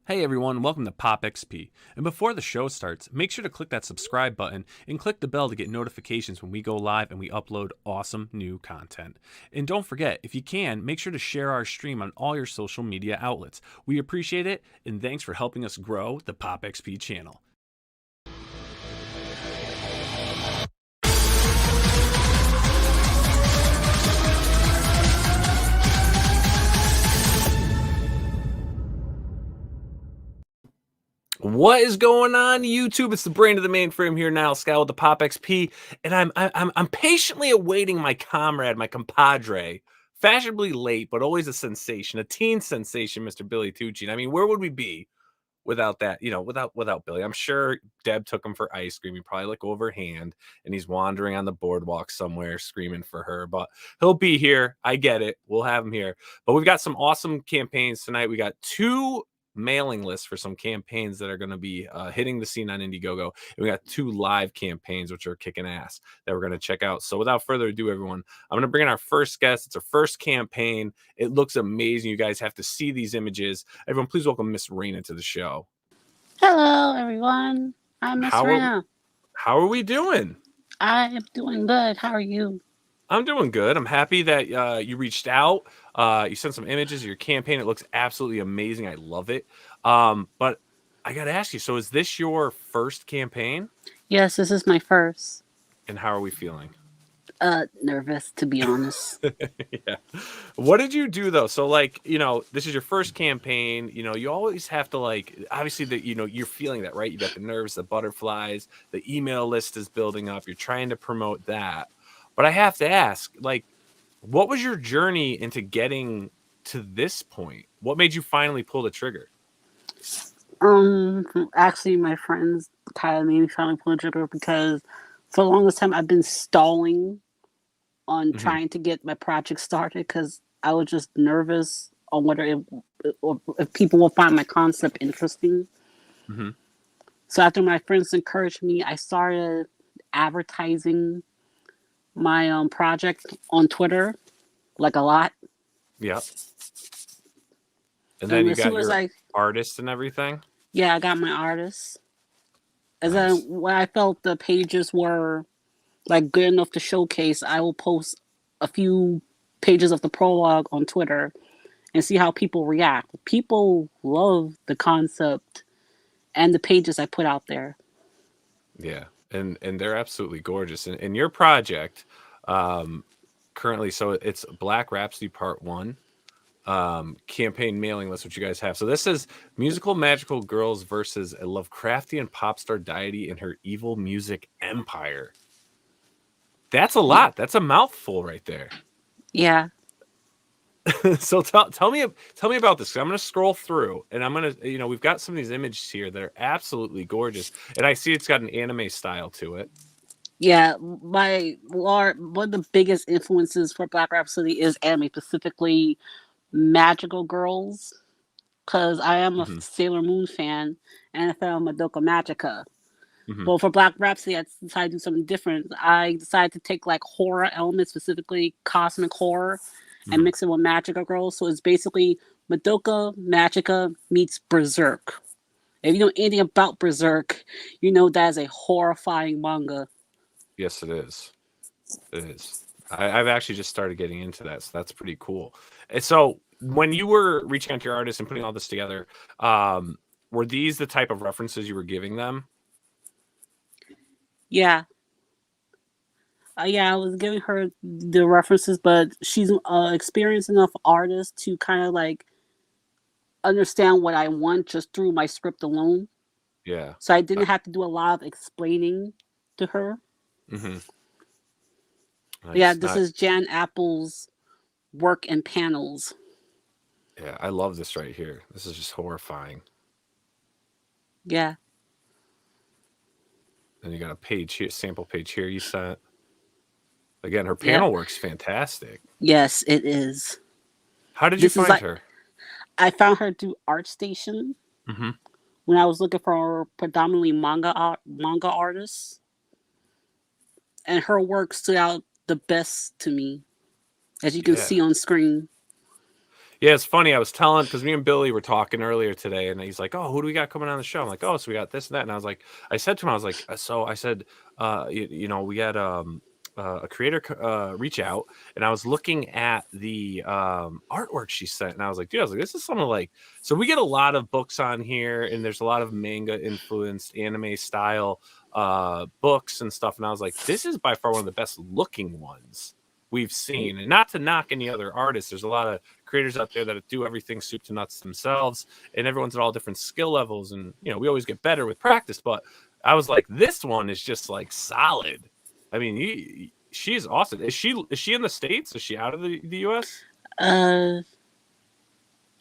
Hey everyone, welcome to Pop XP. And before the show starts, make sure to click that subscribe button and click the bell to get notifications when we go live and we upload awesome new content. And don't forget, if you can, make sure to share our stream on all your social media outlets. We appreciate it, and thanks for helping us grow the Pop XP channel. What is going on, YouTube? It's the brain of the mainframe here, Nile, Scala with the Pop XP, and I'm patiently awaiting my comrade, my compadre, fashionably late but always a sensation, a teen sensation, Mr. Billy Tucci. I mean, where would we be without that? You know, without Billy. I'm sure Deb took him for ice cream. He probably look over hand, and he's wandering on the boardwalk somewhere, screaming for her. But he'll be here. I get it. We'll have him here. But we've got some awesome campaigns tonight. We got two mailing lists for some campaigns that are going to be hitting the scene on Indiegogo. And we got two live campaigns, which are kicking ass, that we're going to check out. So without further ado, everyone, I'm going to bring in our first guest. It's our first campaign. It looks amazing. You guys have to see these images. Everyone, please welcome Miss Raina to the show. Hello, everyone. I'm Miss Raina. How are we doing? I am doing good. How are you? I'm doing good. I'm happy that you reached out. You sent some images of your campaign. It looks absolutely amazing. I love it. But I got to ask you, so is this your first campaign? Yes, this is my first. And how are we feeling? Nervous, to be honest. Yeah. What did you do, though? So, like, you know, this is your first campaign. You know, you always have to, like, obviously, you're feeling that, right? You got the nerves, the butterflies, the email list is building up. You're trying to promote that. But I have to ask, like, what was your journey into getting to this point? What made you finally pull the trigger? Actually, my friends kind of made me finally pull the trigger because for the longest time I've been stalling on trying to get my project started because I was just nervous on whether if people will find my concept interesting. So after my friends encouraged me, I started advertising my project on Twitter, like a lot. Yep. And then you got your like, artists and everything? Yeah, I got my artists. And Nice. then when I felt the pages were like good enough to showcase, I will post a few pages of the prologue on Twitter and see how people react. People love the concept and the pages I put out there. Yeah. And they're absolutely gorgeous. And your project currently, so it's Black Rhapsody Part 1 campaign mailing list, which you guys have. So this is musical magical girls versus a Lovecraftian pop star deity and her evil music empire. That's a lot. That's a mouthful right there. Yeah. So tell me about this. I'm going to scroll through, and I'm going to, we've got some of these images here that are absolutely gorgeous, and I see it's got an anime style to it. Yeah, one of the biggest influences for Black Rhapsody is anime, specifically magical girls, because I am a Sailor Moon fan and a fan of Madoka Magica. But for Black Rhapsody, I decided to do something different. I decided to take like horror elements, specifically cosmic horror, and mix it with magical girls. So it's basically Madoka Magica meets Berserk. If you know anything about Berserk, you know that is a horrifying manga. Yes, it is. It is. I've actually just started getting into that, so that's pretty cool. And so when you were reaching out to your artists and putting all this together, were these the type of references you were giving them? Yeah. I was giving her the references, but she's an experienced enough artist to kind of like understand what I want just through my script alone. Yeah. So I didn't have to do a lot of explaining to her. Nice, yeah, this is Jan Apple's work in panels. Yeah, I love this right here. This is just horrifying. Yeah. And you got a page here, sample page here you sent. Again, her panel work's fantastic. Yes, it is. How did you find her? I found her through ArtStation when I was looking for predominantly manga artists. And her work stood out the best to me, as you can see on screen. Yeah, it's funny. I was telling because me and Billy were talking earlier today, and he's like, "Oh, who do we got coming on the show?" I'm like, "Oh, so we got this and that." And I was like, I said to him, I was like, "So I said, we had a creator reach out, and I was looking at the artwork she sent, and I was like, dude, I was like, this is something like." So we get a lot of books on here, and there's a lot of manga influenced anime style books and stuff, and I was like, this is by far one of the best looking ones we've seen. And not to knock any other artists, there's a lot of creators out there that do everything soup to nuts themselves, and everyone's at all different skill levels, and we always get better with practice. But I was like, this one is just like solid. I mean, she's awesome. Is she in the States? Is she out of the US?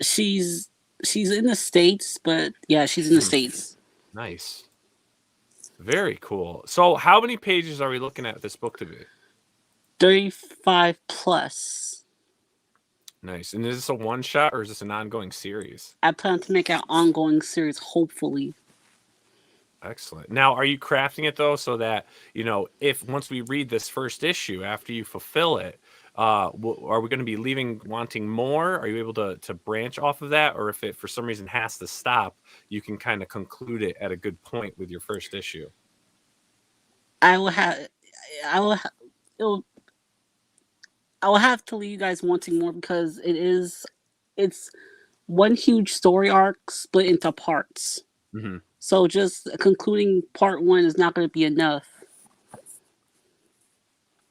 She's in the States, but yeah, she's in the States. Nice. Very cool. So how many pages are we looking at this book to be? 35 plus. Nice. And is this a one shot or is this an ongoing series? I plan to make an ongoing series, hopefully. Excellent. Now, are you crafting it though so that if once we read this first issue after you fulfill it, are we going to be wanting more? Are you able to branch off of that, or if it for some reason has to stop, you can kind of conclude it at a good point with your first issue? I will have to leave you guys wanting more because it's one huge story arc split into parts. Mm-hmm. So just concluding part 1 is not going to be enough.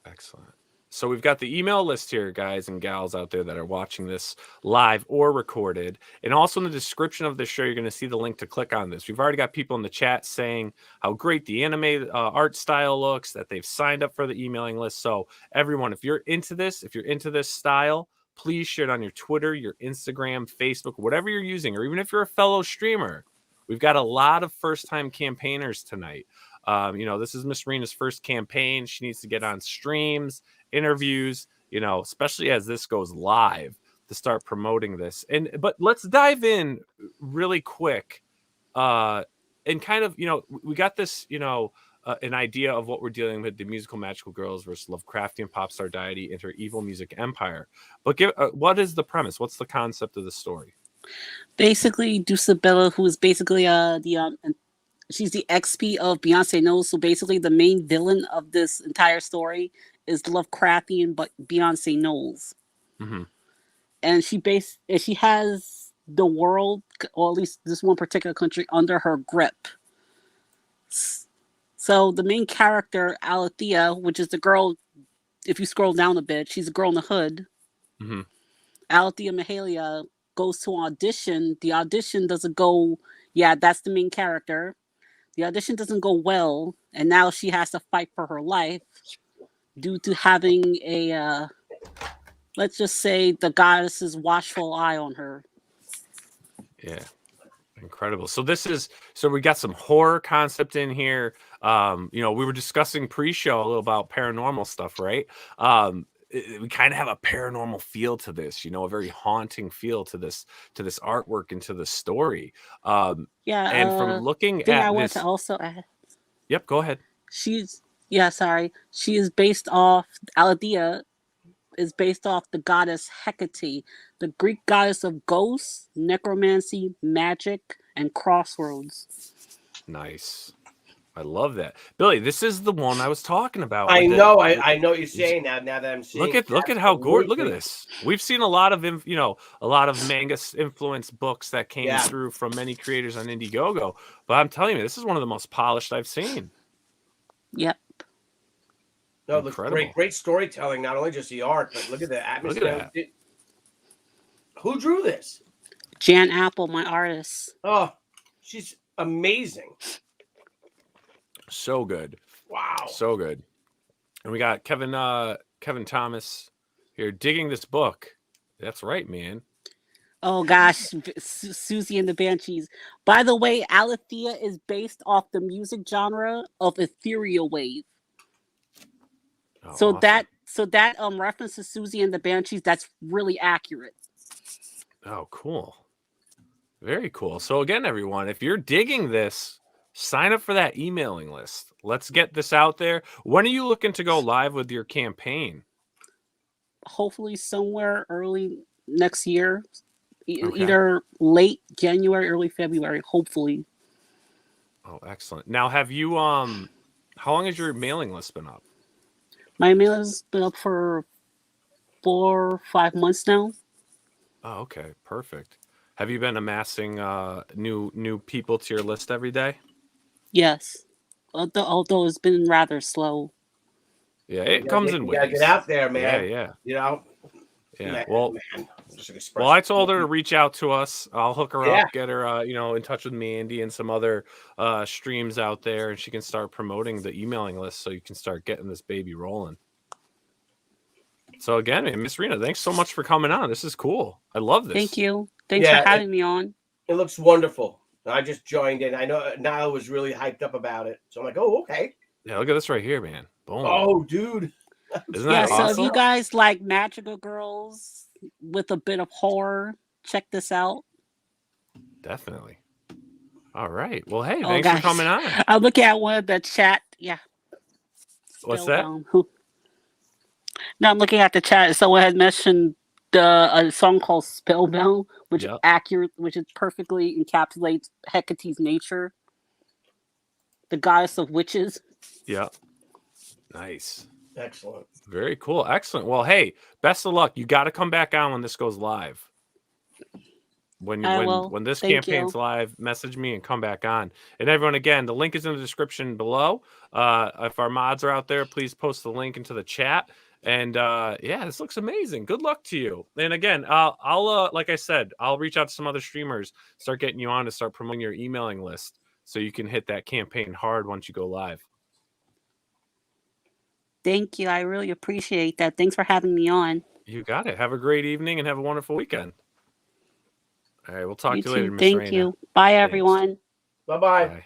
Excellent. So we've got the email list here, guys and gals out there that are watching this live or recorded. And also in the description of this show, you're going to see the link to click on this. We've already got people in the chat saying how great the anime art style looks, that they've signed up for the emailing list. So everyone, if you're into this style, please share it on your Twitter, your Instagram, Facebook, whatever you're using, or even if you're a fellow streamer. We've got a lot of first-time campaigners tonight. This is Miss Rena's first campaign. She needs to get on streams, interviews, especially as this goes live, to start promoting this. But let's dive in really quick and kind of, we got this, an idea of what we're dealing with: the musical magical girls versus Lovecraftian pop star deity into her evil music empire. But what is the premise? What's the concept of the story? Basically, Dulcibella, who is basically she's the XP of Beyonce Knowles. So basically, the main villain of this entire story is Lovecraftian, but Beyonce Knowles. Mm-hmm. And she has the world, or at least this one particular country, under her grip. So the main character, Alethea, which is the girl, if you scroll down a bit, she's a girl in the hood. Mm-hmm. Alethea Mahalia goes to audition. The audition doesn't go, that's the main character. The audition doesn't go well, and now she has to fight for her life due to having a, let's just say, the goddess's watchful eye on her. Yeah. Incredible. So we got some horror concept in here. We were discussing pre-show a little about paranormal stuff, right? We kind of have a paranormal feel to this, a very haunting feel to this artwork and to the story. And from looking at I want this, to also add. Yep, go ahead. She is based off, Alethea is based off the goddess Hecate, the Greek goddess of ghosts, necromancy, magic, and crossroads. Nice. I love that, Billy. This is the one I was talking about. I know what you're saying now that I'm seeing. Look at how gorgeous. Look at this. We've seen a lot of manga influenced books that came through from many creators on Indiegogo. But I'm telling you, this is one of the most polished I've seen. Yep. No, it looks great storytelling. Not only just the art, but look at the atmosphere. Look at that. Who drew this? Jan Apple, my artist. Oh, she's amazing. So good. Wow. So good. And we got Kevin Thomas here digging this book. That's right, man. Oh gosh, Susie and the Banshees. By the way, Alethea is based off the music genre of ethereal wave. Oh, so awesome. that reference to Susie and the Banshees, that's really accurate. Oh, cool. Very cool. So again, everyone, if you're digging this, sign up for that emailing list. Let's get this out there. When are you looking to go live with your campaign? Hopefully somewhere early next year, Okay. either late January, early February, hopefully. Oh, excellent. Now, have you how long has your mailing list been up? My mailing has been up for 4 or 5 months now. Oh, okay, perfect. Have you been amassing new people to your list every day? Yes, although it's been rather slow. Yeah, it comes in You waves. gotta get out there, man. Yeah. You know. Yeah. Man, Well, man. well, I told her to reach out to us. I'll hook her Yeah. up, get her, in touch with me, Andy, and some other streams out there, and she can start promoting the emailing list so you can start getting this baby rolling. So again, man, Miss Rena, thanks so much for coming on. This is cool. I love this. Thank you. Thanks for having me on. It looks wonderful. I just joined in. I know Nile was really hyped up about it. So I'm like, oh, okay. Yeah, look at this right here, man. Boom. Oh, dude. Isn't that awesome? So if you guys like magical girls with a bit of horror, check this out. Definitely. All right. Well, hey, thanks for coming on. I'm looking at one of the chat. Yeah. What's that? No, I'm looking at the chat. Someone had mentioned a song called Spellbound, which which perfectly encapsulates Hecate's nature, the goddess of witches. Yeah. Nice. Excellent. Very cool. Excellent. Well, hey, best of luck. You got to come back on when this goes live. When this campaign's live, message me and come back on. And everyone, again, the link is in the description below. If our mods are out there, please post the link into the chat. And yeah, this looks amazing. Good luck to you. And again, I'll like I said, I'll reach out to some other streamers, start getting you on to start promoting your emailing list so you can hit that campaign hard once you go live. Thank you. I really appreciate that. Thanks for having me on. You got it. Have a great evening and have a wonderful weekend. All right, we'll talk to you later, Miss Thank Rena. you. Bye, everyone. Bye-bye.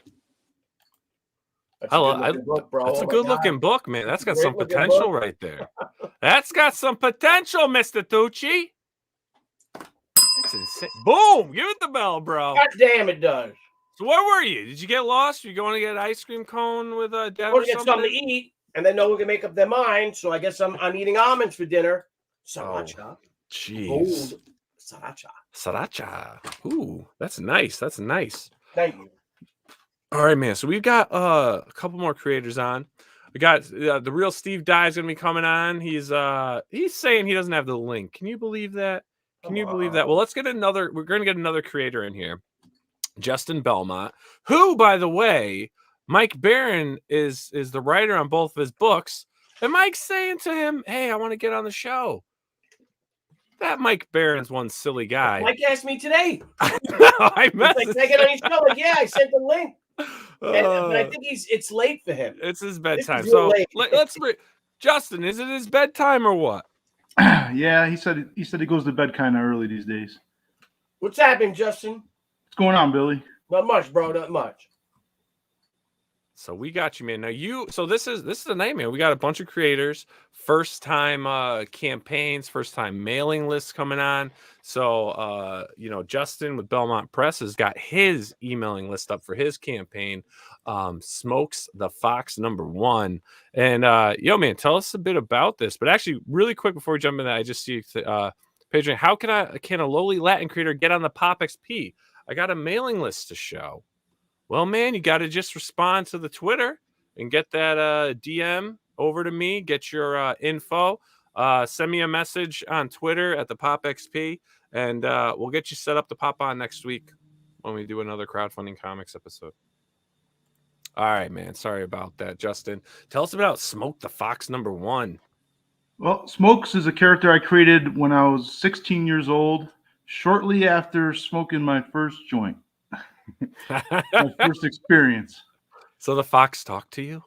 That's a good-looking book, man. That's got some potential right there. That's got some potential, Mr. Tucci. That's insane. Boom! Give it the bell, bro. God damn, it does. So where were you? Did you get lost? You going to get an ice cream cone with a Dev or get something to eat, and then no one can make up their mind. So I guess I'm eating almonds for dinner. Sriracha. Jeez. Gold. Sriracha. Sriracha. Ooh, that's nice. That's nice. Thank you. All right, man. So we've got a couple more creators on. We got the real Steve Dye is going to be coming on. He's saying he doesn't have the link. Can you believe that? Can you believe that? Well, let's get another. We're going to get another creator in here, Justin Belmont, who, by the way, Mike Barron is the writer on both of his books. And Mike's saying to him, "Hey, I want to get on the show." That Mike Barron's one silly guy. Mike asked me today. I messaged. Like, can I get on your show? Like, yeah, I sent the link. But I think it's late for him. It's his bedtime. So let's Justin, is it his bedtime or what? Yeah, he said he goes to bed kind of early these days. What's happening, Justin? What's going on, Billy? Not much, bro. Not much. So we got you, man. Now this is the nightmare. We got a bunch of creators, first time campaigns, first time mailing lists coming on. So Justin with Belmont Press has got his emailing list up for his campaign. Smokes the Fox #1. And man, tell us a bit about this. But actually, really quick before we jump into that, I just see Pedro, how can a lowly Latin creator get on the Pop XP? I got a mailing list to show. Well, man, you got to just respond to the Twitter and get that DM over to me. Get your info. Send me a message on Twitter at the Pop XP, and we'll get you set up to pop on next week when we do another Crowdfunding Comics episode. All right, man. Sorry about that, Justin. Tell us about Smoke the Fox #1. Well, Smokes is a character I created when I was 16 years old, shortly after smoking my first joint. My first experience. So the fox talked to you?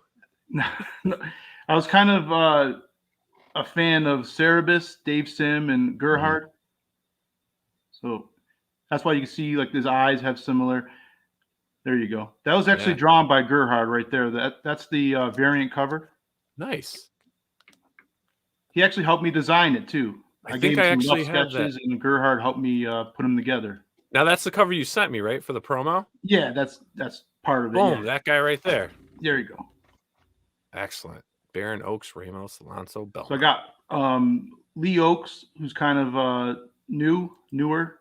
I was kind of a fan of Cerebus, Dave Sim, and Gerhard. So that's why you can see like his eyes have similar. There you go. That was actually drawn by Gerhard right there. That's the variant cover. Nice. He actually helped me design it too. I gave him some rough sketches, and Gerhard helped me put them together. Now that's the cover you sent me, right, for the promo? Yeah, that's part of it. Boom, yeah. That guy right there. There you go. Excellent. Baron Oaks, Ramos, Alonso, Belmont. So I got Lee Oaks, who's kind of newer.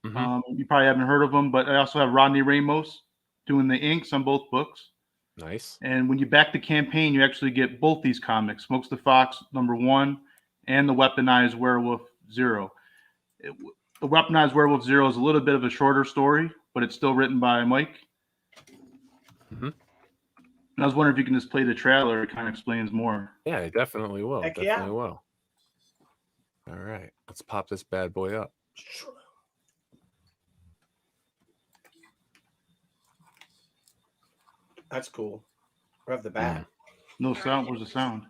You probably haven't heard of him, but I also have Rodney Ramos doing the inks on both books. Nice. And when you back the campaign, you actually get both these comics, Smokes the Fox #1 and the Weaponized Werewolf 0. The Weaponized Werewolf 0 is a little bit of a shorter story, but it's still written by Mike. And I was wondering if you can just play the trailer. It kind of explains more. Yeah, I definitely will. Heck Definitely yeah. will. All right. Let's pop this bad boy up. That's cool. Right off the bat. No sound. Where's the sound?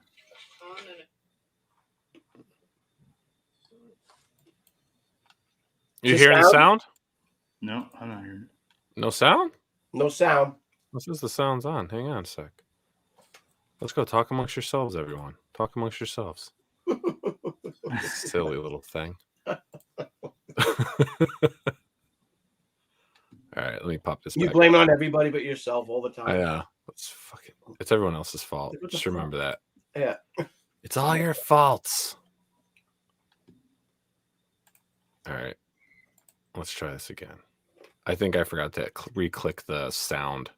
You hearing the sound? No, I'm not hearing it. No sound? No sound. This is the sound's on. Hang on a sec. Let's go talk amongst yourselves, everyone. Talk amongst yourselves. Silly little thing. All right, let me pop this You back. blame it on everybody but yourself all the time. It's everyone else's fault. What the Just fuck? remember that. Yeah. It's all your faults. All right. Let's try this again. I think I forgot to re-click the sound.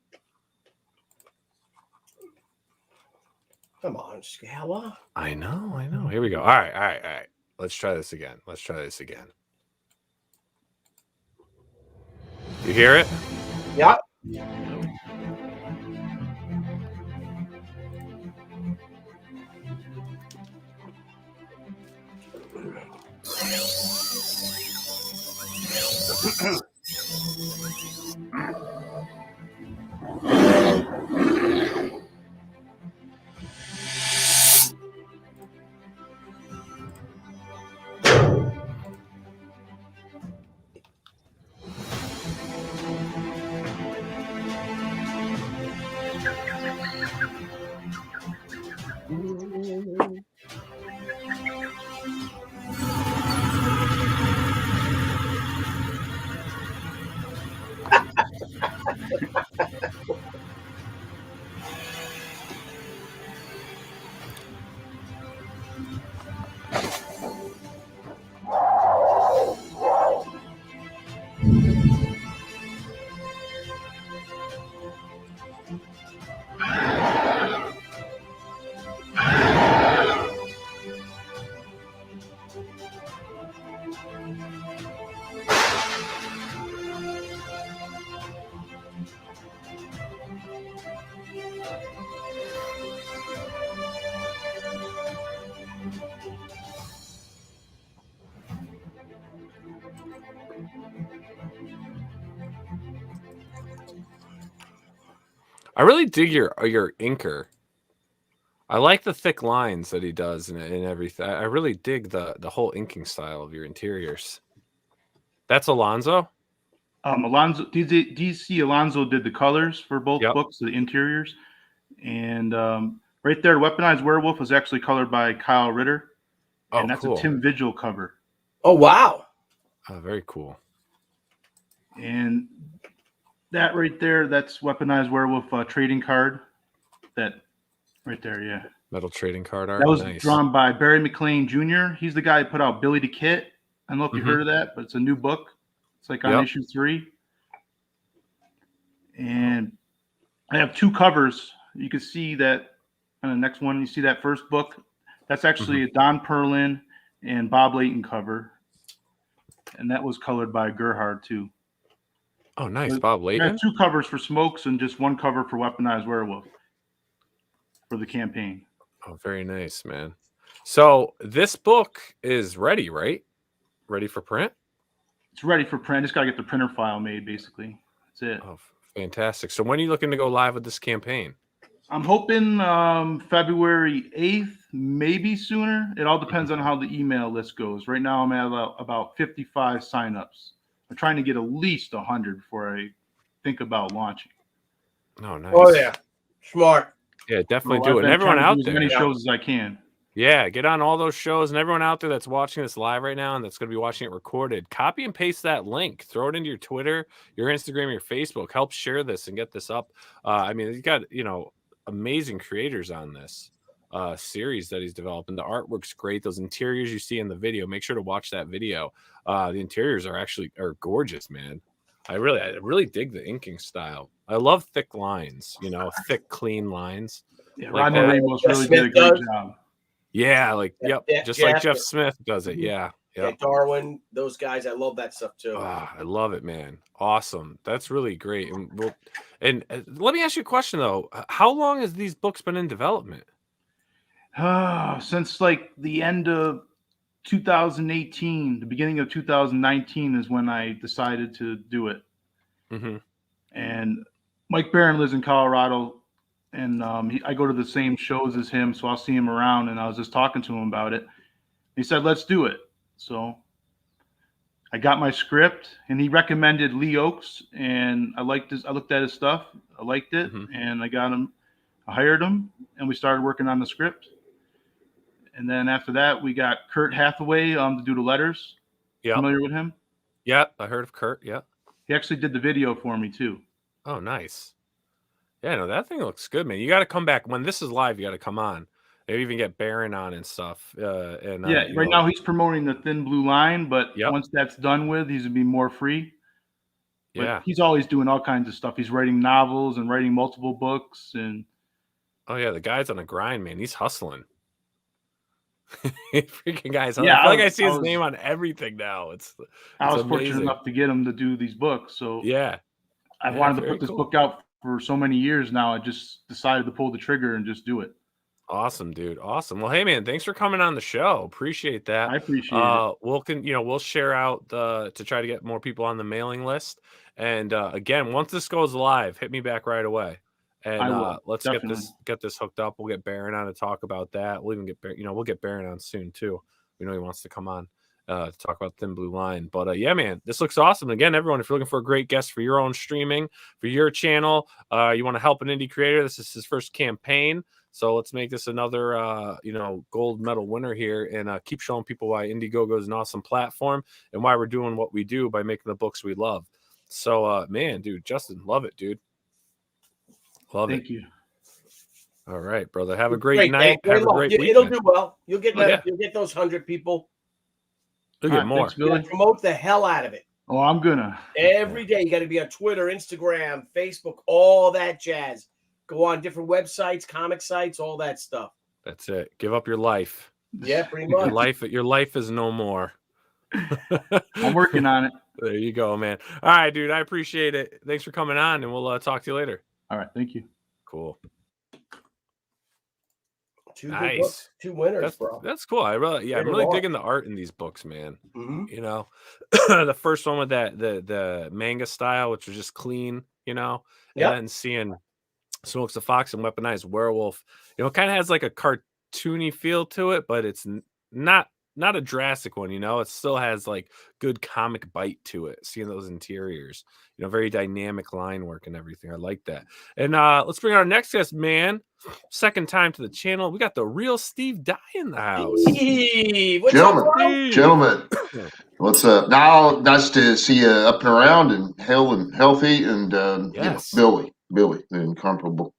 Come on, Scala. I know. Here we go. All right. Let's try this again. You hear it? Yeah. I really dig your inker. I like the thick lines that he does and everything. I really dig the whole inking style of your interiors. That's Alonzo? Alonzo, DC Alonzo did the colors for both books, the interiors. And right there, Weaponized Werewolf was actually colored by Kyle Ritter. And that's cool. a Tim Vigil cover. Oh, wow. Oh, very cool. And that right there, that's Weaponized Werewolf trading card. That right there, yeah. Metal trading card art. That was nice. drawn by Barry McLean Jr. He's the guy who put out Billy the Kit. I don't know if you heard of that, but it's a new book. It's like on issue 3. And I have 2 covers. You can see that on the next one. You see that first book. That's actually a Don Perlin and Bob Layton cover. And that was colored by Gerhard too. Oh, nice. But Bob I Layton. have 2 covers for Smokes and just 1 cover for Weaponized Werewolf for the campaign. Oh, very nice, man. So this book is ready, right? Ready for print? It's ready for print. Just got to get the printer file made, basically. That's it. Oh, fantastic. So when are you looking to go live with this campaign? I'm hoping February 8th, maybe sooner. It all depends on how the email list goes. Right now, I'm at about 55 signups. I'm trying to get at least 100 before I think about launching. Oh, nice. Oh, yeah. Smart. Yeah, definitely do it. And everyone out there. As many shows as I can. Yeah, get on all those shows. And everyone out there that's watching this live right now and that's going to be watching it recorded, copy and paste that link. Throw it into your Twitter, your Instagram, your Facebook. Help share this and get this up. I mean, you got, amazing creators on this. series that he's developing. The artwork's great. Those interiors you see in the video, make sure to watch that video. The interiors are gorgeous, man. I really dig the inking style. I love thick lines, thick, clean lines. Yeah, like Rodney that. Ramos Jeff really Smith did a great does. job. Yeah, like Yeah, just Jeff. like Jeff Smith does it. Yeah. Yeah, Darwin, those guys, I love that stuff too. I love it, man. Awesome. That's really great. And let me ask you a question though. How long has these books been in development? Since like the end of 2018, the beginning of 2019 is when I decided to do it. Mm-hmm. And Mike Barron lives in Colorado, and I go to the same shows as him, so I'll see him around. And I was just talking to him about it. He said, "Let's do it." So I got my script, and he recommended Lee Oakes, and I liked his. I looked at his stuff, I liked it, and I got him. I hired him, and we started working on the script. And then after that, we got Kurt Hathaway to do the letters. Yeah, familiar with him? Yeah, I heard of Kurt. Yeah, he actually did the video for me too. Oh, nice. Yeah, no, that thing looks good, man. You got to come back when this is live. You got to come on. They even get Baron on and stuff. Right now he's promoting the Thin Blue Line, but once that's done with, he's gonna be more free. But he's always doing all kinds of stuff. He's writing novels and writing multiple books, and the guy's on a grind, man. He's hustling. Freaking guys. Yeah, I feel like I see his name on everything now. I was amazing. Fortunate enough to get him to do these books. So I've wanted to put this book out for so many years now. I just decided to pull the trigger and just do it. Awesome, dude. Awesome. Well, hey, man, thanks for coming on the show. Appreciate that. I appreciate it. We'll share out to try to get more people on the mailing list. And again, once this goes live, hit me back right away. And let's get this hooked up. We'll get Baron on to talk about that. We'll even get we'll get Baron on soon too. We know he wants to come on to talk about Thin Blue Line. But yeah, man, this looks awesome. Again, everyone, if you're looking for a great guest for your own streaming, for your channel, you want to help an indie creator, this is his first campaign. So let's make this another gold medal winner here, and keep showing people why Indiegogo is an awesome platform and why we're doing what we do by making the books we love. So man, dude, Justin, love it, dude. Love it. Thank you. All right, brother. Have a great night. Have a great weekend. It'll do well. You'll get you'll get those 100 people. You'll get more. Thanks, promote the hell out of it. Oh, I'm gonna. Every day you got to be on Twitter, Instagram, Facebook, all that jazz. Go on different websites, comic sites, all that stuff. That's it. Give up your life. Yeah, pretty much. Your life is no more. I'm working on it. There you go, man. All right, dude. I appreciate it. Thanks for coming on, and we'll talk to you later. All right. Thank you. Cool. Nice. Two winners, bro. That's cool. I'm really digging the art in these books, man. The first one with the manga style, which was just clean, and then seeing Smokes the Fox and Weaponized Werewolf, it kind of has like a cartoony feel to it, but it's not a drastic one, it still has like good comic bite to it. Seeing those interiors, very dynamic line work and everything. I like that. And let's bring our next guest, man. Second time to the channel. We got the real Steve Dye in the house. Hey, gentlemen, what's up? Now, nice to see you up and around and healthy, and Billy, the incomparable.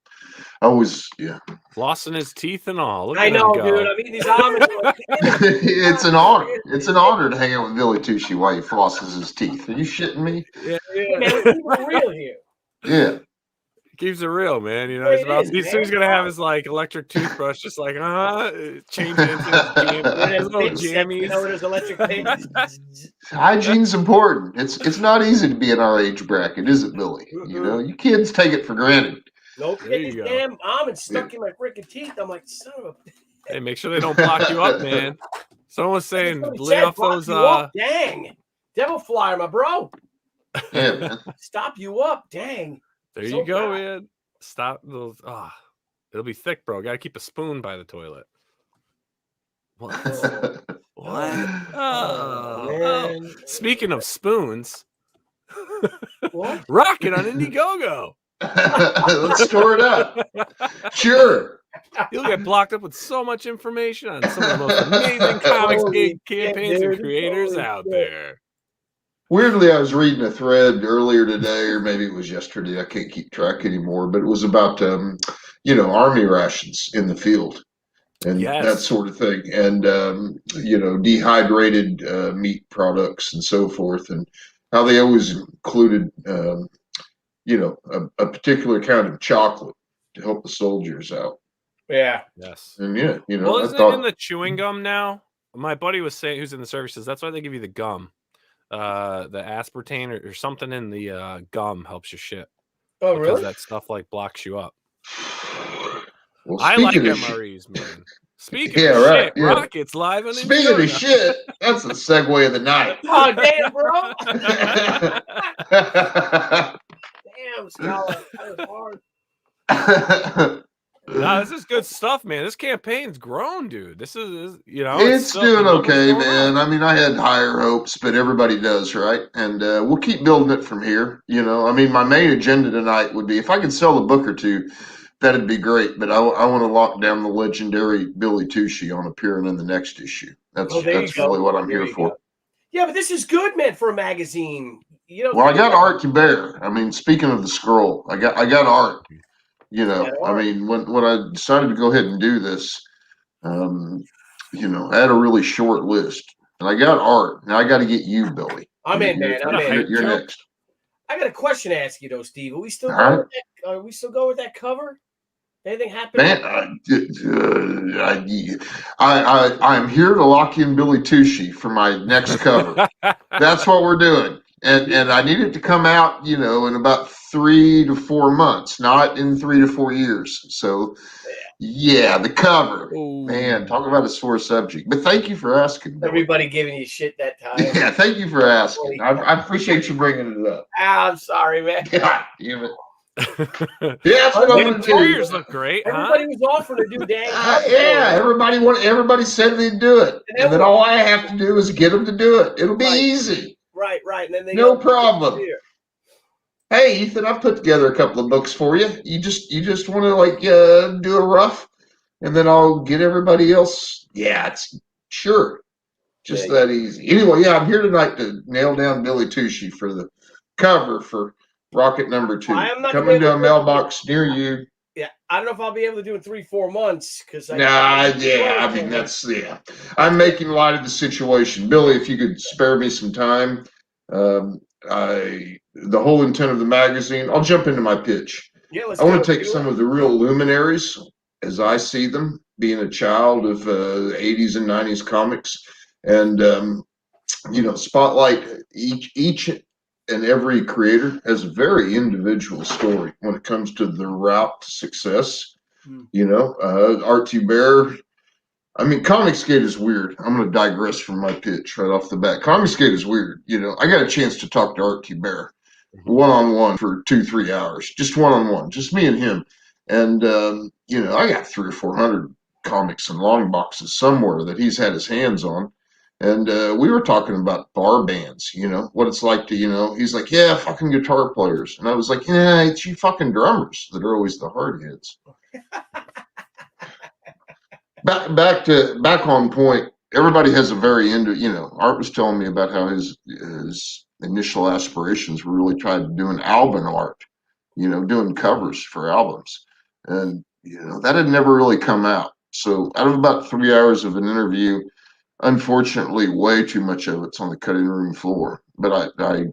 Flossing his teeth and all. I know, dude. I mean, these almonds. It's an honor. It's an honor to hang out with Billy Tucci while he flosses his teeth. Are you shitting me? Yeah, man. We're real here. Yeah. Keeps it real, man. He's gonna have his like electric toothbrush, just like change it into his little jammies. There's electric paint. Hygiene's important. It's not easy to be in our age bracket, is it, Billy? You kids take it for granted. Nope, get these damn almonds stuck in my freaking teeth. I'm like, son of a. Hey, make sure they don't block you up, man. Someone was saying, lay off those. Dang, devil flyer, my bro. Yeah, man. Stop you up, dang. There you go, man. Stop those. It'll be thick, bro. Got to keep a spoon by the toilet. What? What? Oh. Speaking of spoons, what? Rocket on Indiegogo. Let's store it up. Sure. You'll get blocked up with so much information on some of the most amazing Comicsgate campaigns and creators out there. Weirdly, I was reading a thread earlier today, or maybe it was yesterday. I can't keep track anymore, but it was about, army rations in the field. and that Yes. sort of thing, and dehydrated meat products and so forth, and how they always included a particular kind of chocolate to help the soldiers out. Yeah. Yes. And Well, I isn't it in the chewing gum now? My buddy was saying, who's in the services, that's why they give you the gum. The aspartame or something in the gum helps your shit. Oh, because really? that stuff like blocks you up. Well, I like speaking of MREs, man. Speaking Yeah, of right, shit, yeah. Rocket's live on Speaking Indiegogo. of shit, that's the segue of the night. Oh, damn, bro. Damn, Scala. That was hard. Nah, this is good stuff, man. This campaign's grown, dude. This is It's still, doing the numbers okay, going man. up. I mean, I had higher hopes, but everybody does, right? And we'll keep building it from here. I mean, my main agenda tonight would be if I could sell a book or two, that'd be great. But I want to lock down the legendary Billy Tucci on appearing in the next issue. That's really what I'm here for. Yeah, but this is good, man, for a magazine. Well, I got art to bear. I mean, speaking of the scroll, I got art. I mean, when I decided to go ahead and do this, I had a really short list, and I got art. Now I got to get you, Billy. I'm in, man. I'm in. You're next. I got a question to ask you, though, Steve. Are we still going with that? Are we still going with that cover? Anything happen? Man, I'm here to lock in Billy Tucci for my next cover. That's what we're doing. And I need it to come out, in about 3 to 4 months, not in 3 to 4 years. So, yeah, the cover. Ooh. Man, talk about a sore subject. But thank you for asking. Billy. Everybody giving you shit that time. Yeah, thank you for asking. I appreciate you bringing it up. I'm sorry, man. God damn it. Yeah, that's what I'm going to do. Interiors look great. Everybody was offering to do dang. Yeah, everybody said they'd do it, and then all I have to do is get them to do it. It'll be easy. Right. And then they no problem. Hey, Ethan, I've put together a couple of books for you. You just want to do a rough, and then I'll get everybody else. Yeah, it's sure, just that easy. Anyway, I'm here tonight to nail down Billy Tucci for the cover for Rocket #2. Coming to a mailbox near you. Yeah, I don't know if I'll be able to do it in 3-4 months because I'm making light of the situation. Billy, if you could spare me some time, the whole intent of the magazine, I'll jump into my pitch. Yeah, I want to take some of the real luminaries as I see them, being a child of 80s and 90s comics, and spotlight each and every creator has a very individual story when it comes to the route to success. Art Bear. I mean, Comicsgate is weird. I'm going to digress from my pitch right off the bat. Comicsgate is weird. I got a chance to talk to Art Bear one-on-one for 2-3 hours, just one-on-one, just me and him. And, I got 300 or 400 comics and long boxes somewhere that he's had his hands on. And we were talking about bar bands, what it's like to, he's like, yeah, fucking guitar players. And I was like, yeah, it's you fucking drummers that are always the hard hits. Back on point, everybody has a very Art was telling me about how his initial aspirations were really trying to do an album art, doing covers for albums. And, that had never really come out. So out of about 3 hours of an interview, unfortunately, way too much of it's on the cutting room floor, but I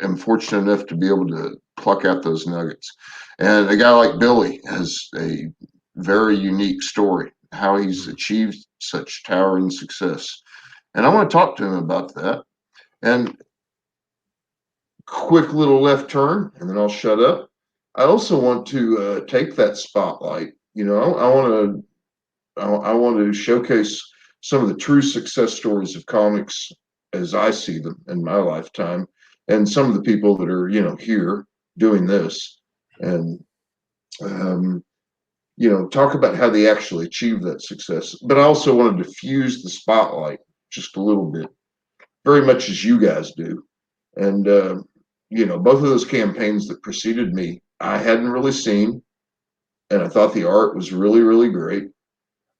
am fortunate enough to be able to pluck out those nuggets. And a guy like Billy has a very unique story, how he's achieved such towering success. And I want to talk to him about that. And quick little left turn, and then I'll shut up. I also want to take that spotlight. I want to showcase some of the true success stories of comics as I see them in my lifetime, and some of the people that are, here doing this, and, talk about how they actually achieve that success. But I also want to diffuse the spotlight just a little bit, very much as you guys do. And, both of those campaigns that preceded me, I hadn't really seen, and I thought the art was really, really great.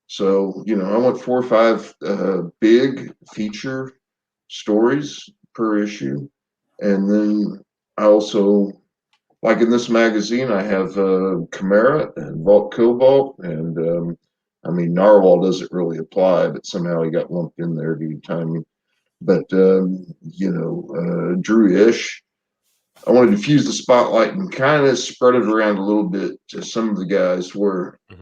So, I want 4 or 5 big feature stories per issue. And then I also, like in this magazine, I have Chimera and Vault Cobalt and I mean, Narwhal doesn't really apply, but somehow he got lumped in there due to timing. But, Drew Ish, I want to diffuse the spotlight and kind of spread it around a little bit to some of the guys where I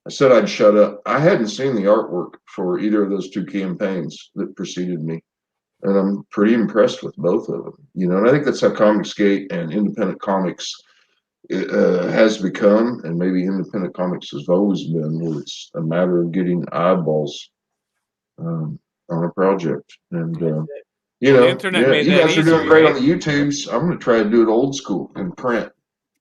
said I'd shut up. I hadn't seen the artwork for either of those two campaigns that preceded me. And I'm pretty impressed with both of them, and I think that's how Comicsgate and independent comics has become, and maybe independent comics has always been, where it's a matter of getting eyeballs on a project. And, the internet made you that guys are easier, doing great right? on the YouTubes. I'm going to try to do it old school in print.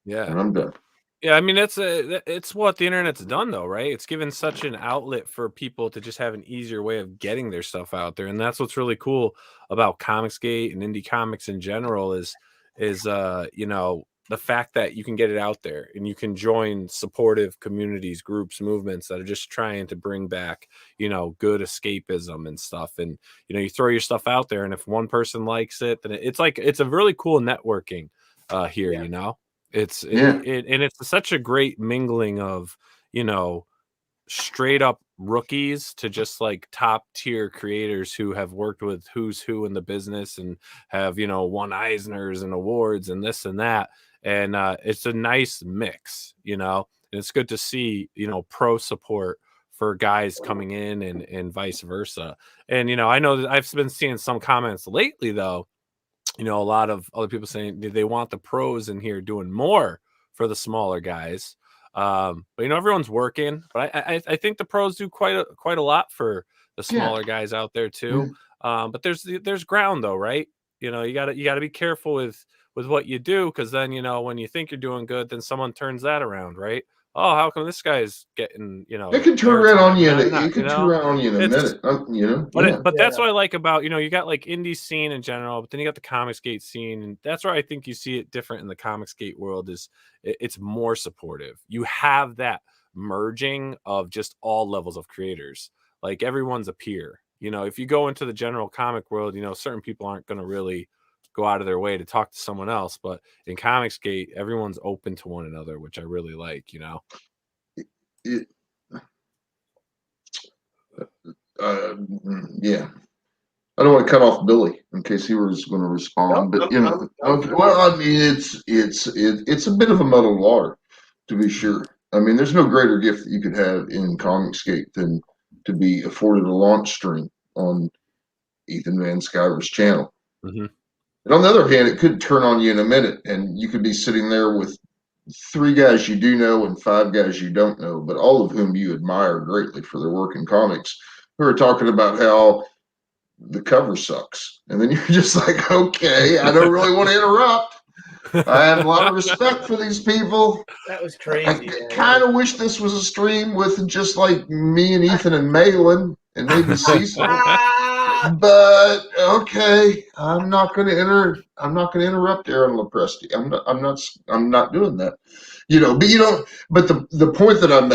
Yeah. And I'm done. Yeah, I mean, it's what the internet's done, though, right? It's given such an outlet for people to just have an easier way of getting their stuff out there, and that's what's really cool about Comicsgate and indie comics in general is the fact that you can get it out there and you can join supportive communities, groups, movements that are just trying to bring back, good escapism and stuff. And you throw your stuff out there, and if one person likes it, then it's a really cool networking here, It's such a great mingling of, straight up rookies to just like top tier creators who have worked with who's who in the business and have, won Eisners and awards and this and that. And it's a nice mix, and it's good to see, pro support for guys coming in and vice versa. And, I know that I've been seeing some comments lately, though, a lot of other people saying they want the pros in here doing more for the smaller guys. But everyone's working. But I think the pros do quite a lot for the smaller guys out there too. But there's ground, though, right? You gotta be careful with what you do, because then when you think you're doing good, then someone turns that around, right? Oh, how come this guy's getting It can turn around on you. It can turn around on you in a minute. But that's what I like about, you got like indie scene in general, but then you got the Comicsgate scene, and that's where I think you see it different in the Comicsgate world. Is it's more supportive. You have that merging of just all levels of creators. Like everyone's a peer. If you go into the general comic world, certain people aren't going to really go out of their way to talk to someone else, but in Comicsgate, everyone's open to one another, which I really like. Yeah. I don't want to cut off Billy in case he was going to respond, but well, I mean, it's a bit of a muddled water, to be sure. I mean, there's no greater gift that you could have in Comicsgate than to be afforded a launch stream on Ethan Van Sciver's channel. And on the other hand, it could turn on you in a minute, and you could be sitting there with 3 guys you do know and 5 guys you don't know, but all of whom you admire greatly for their work in comics, who are talking about how the cover sucks. And then you're just like, okay, I don't really want to interrupt. I have a lot of respect for these people. That was crazy. I kind of wish this was a stream with just like me and Ethan and Malin and maybe Cecil. But okay, I'm not going to interrupt Aaron Lopresti. I'm not doing that. But the point that I'm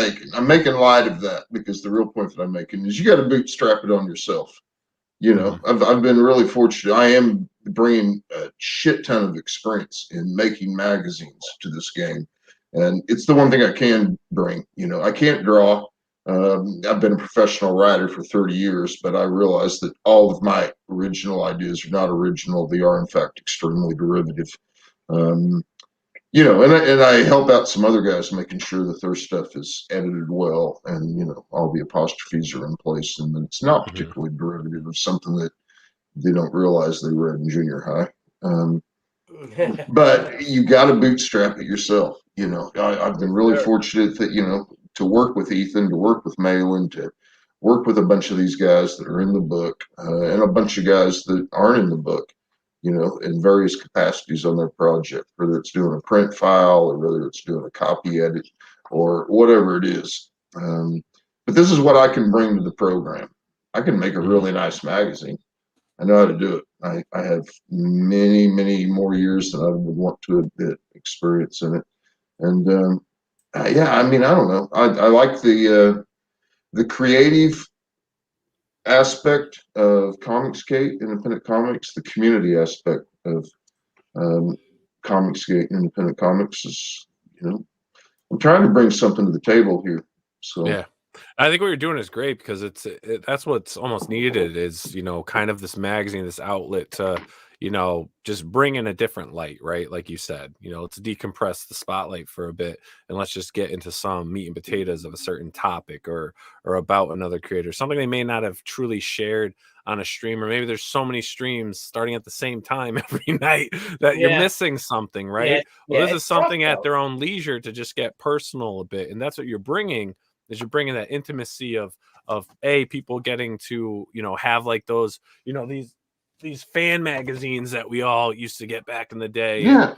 making light of that, because the real point that I'm making is you got to bootstrap it on yourself. I've been really fortunate. I am bringing a shit ton of experience in making magazines to this game, and it's the one thing I can bring. I can't draw. I've been a professional writer for 30 years, but I realize that all of my original ideas are not original. They are, in fact, extremely derivative. And I help out some other guys making sure that their stuff is edited well, and all the apostrophes are in place, and it's not particularly derivative of something that they don't realize they read in junior high. But you got to bootstrap it yourself. I've been really fortunate that to work with Ethan, to work with Malin, to work with a bunch of these guys that are in the book, and a bunch of guys that aren't in the book. In various capacities on their project, whether it's doing a print file or whether it's doing a copy edit or whatever it is. But this is what I can bring to the program. I can make a really nice magazine. I know how to do it. I have many, many more years than I would want to admit experience in it. And I mean, I don't know. I like the creative aspect of Comicsgate, independent comics. The community aspect of Comicsgate, independent comics is, I'm trying to bring something to the table here. So Yeah. I think what you're doing is great because that's what's almost needed is, kind of this magazine, this outlet to, just bring in a different light, right? Like you said, let's decompress the spotlight for a bit and let's just get into some meat and potatoes of a certain topic or about another creator, something they may not have truly shared on a stream, or maybe there's so many streams starting at the same time every night that you're missing something, right? Well, this is something at their own leisure to just get personal a bit, and that's what you're bringing. Is you're bringing that intimacy of people getting to have like those these fan magazines that we all used to get back in the day, and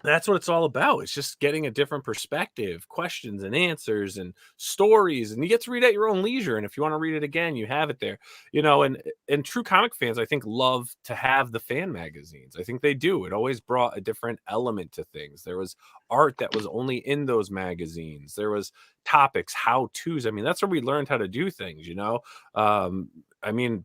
that's what it's all about. It's just getting a different perspective, questions and answers and stories, and you get to read at your own leisure. And if you want to read it again, you have it there. And true comic fans, I think, love to have the fan magazines. I think they do. It always brought a different element to things. There was art that was only in those magazines. There was topics, how-tos. I mean, that's where we learned how to do things,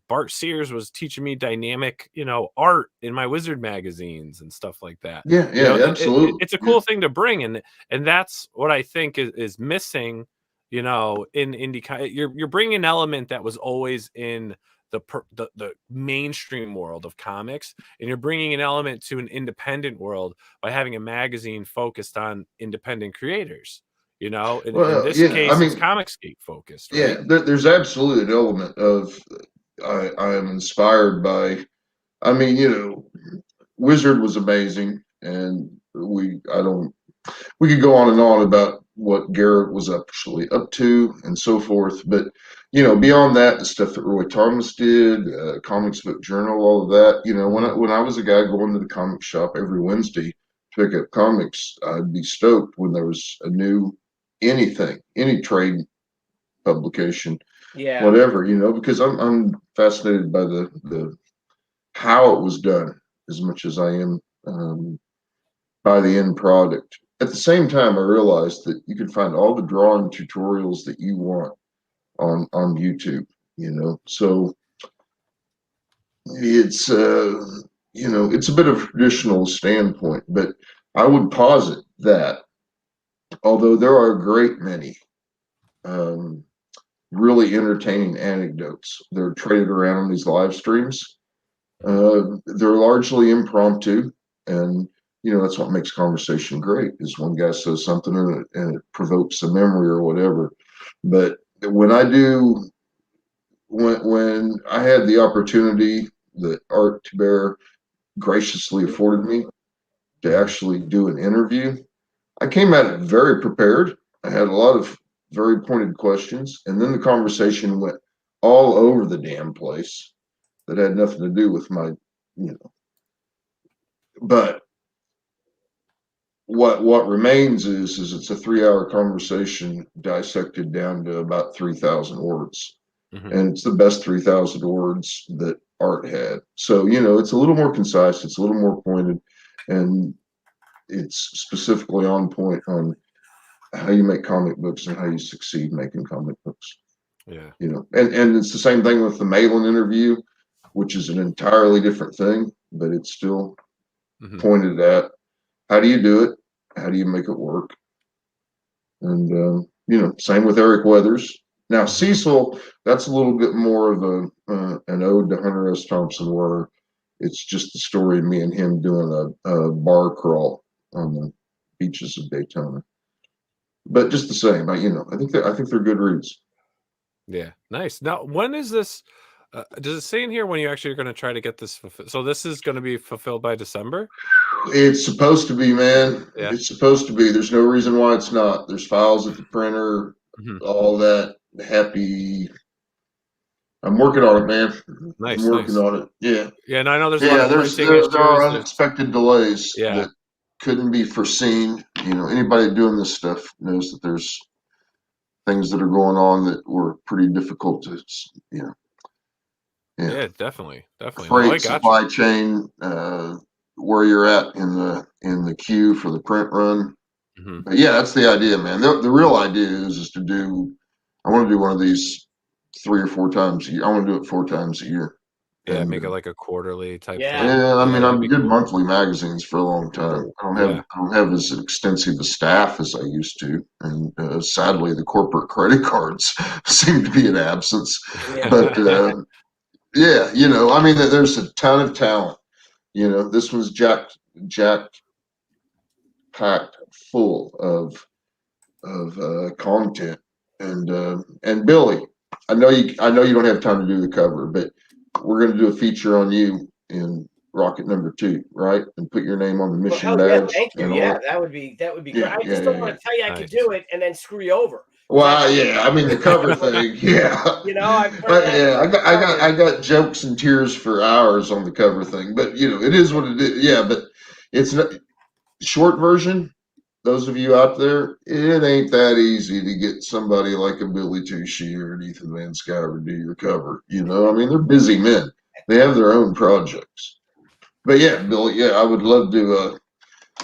Bart Sears was teaching me dynamic, art in my Wizard magazines and stuff like that. Yeah, absolutely. It's a cool thing to bring, and that's what I think is missing, in indie. You're bringing an element that was always in the mainstream world of comics, and you're bringing an element to an independent world by having a magazine focused on independent creators. In this case, it's Comicsgate focused, right? Yeah, there's absolutely an element of I am inspired by. Wizard was amazing, and we could go on and on about what Garrett was actually up to and so forth. But beyond that, the stuff that Roy Thomas did, Comics Book Journal, all of that. When I was a guy going to the comic shop every Wednesday to pick up comics, I'd be stoked when there was a new anything, any trade publication, whatever, because I'm fascinated by the how it was done as much as I am by the end product. At the same time, I realized that you can find all the drawing tutorials that you want on YouTube, so it's it's a bit of a traditional standpoint, but I would posit that although there are a great many really entertaining anecdotes that are traded around on these live streams, they're largely impromptu, and that's what makes conversation great. Is one guy says something and it provokes a memory or whatever. But when I had the opportunity that Art Bear graciously afforded me to actually do an interview, I came at it very prepared. I had a lot of very pointed questions, and then the conversation went all over the damn place that had nothing to do with my, but what remains is it's a 3-hour conversation dissected down to about 3,000 words. And it's the best 3,000 words that Art had. So, it's a little more concise, it's a little more pointed, and it's specifically on point on how you make comic books and how you succeed making comic books. Yeah. And it's the same thing with the Malin interview, which is an entirely different thing, but it's still pointed at how do you do it? How do you make it work? And, same with Eric Weathers. Now, Cecil, that's a little bit more of an ode to Hunter S. Thompson, where it's just the story of me and him doing a bar crawl on the beaches of Daytona. But just the same, I think they're good reads. Yeah, nice. Now, when is this? Does it say in here when you actually are going to try to get this fulfilled? So this is going to be fulfilled by December? It's supposed to be, man. Yeah. It's supposed to be. There's no reason why it's not. There's files at the printer, all that. Happy. I'm working on it, man. Nice. I'm working on it. Yeah. Yeah, and I know there's a lot of printing issues. There are unexpected delays Yeah. that couldn't be foreseen. Anybody doing this stuff knows that there's things that are going on that were pretty difficult to, Yeah, definitely. Freight, supply chain, where you're at in the queue for the print run. But yeah, that's the idea, man. The real idea is I want to do one of these 3 or 4 times a year. I want to do it 4 times a year. Yeah, And, make it like a quarterly type Yeah. thing. yeah, I mean, that'd I be did cool. monthly magazines for a long time. I don't have as extensive a staff as I used to, and sadly, the corporate credit cards seem to be in absence. Yeah. But yeah, I mean, there's a ton of talent. This one's jack packed full of content, and Billy, I know you don't have time to do the cover, but we're going to do a feature on you in Rocket #2, right? And put your name on the mission badge. Thank you. And all Yeah, that. that would be great. Yeah, I just don't want to tell you I could do it and then screw you over. Well, yeah, I mean the cover thing, yeah. I got jokes and tears for hours on the cover thing, but it is what it is. Yeah, but it's not short version. Those of you out there, it ain't that easy to get somebody like a Billy Tucci or an Ethan Van Sciver to do your cover. I mean, they're busy men. They have their own projects. But yeah, Billy, yeah, I would love to,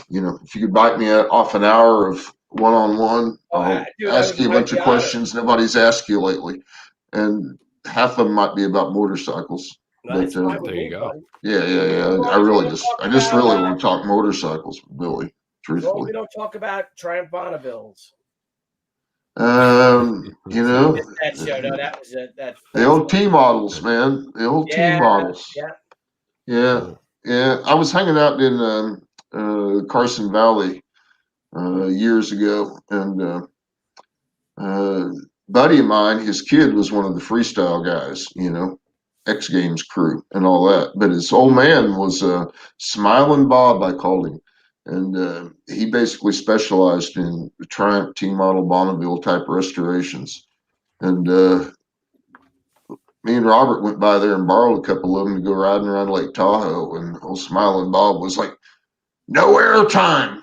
if you could bite me off an hour of one-on-one, I'll ask you a bunch of questions nobody's asked you lately. And half of them might be about motorcycles. But there you go. Yeah. I just really want to talk motorcycles with Billy. Truthfully, we don't talk about Triumph Bonnevilles. That show. No, that was it. The old T models, man. The old T models. Yeah. I was hanging out in Carson Valley years ago, and buddy of mine, his kid was one of the freestyle guys. X Games crew and all that. But his old man was Smiling Bob, I called him. And he basically specialized in Triumph T model Bonneville type restorations. And me and Robert went by there and borrowed a couple of them to go riding around Lake Tahoe. And old Smiling Bob was like, "No air time."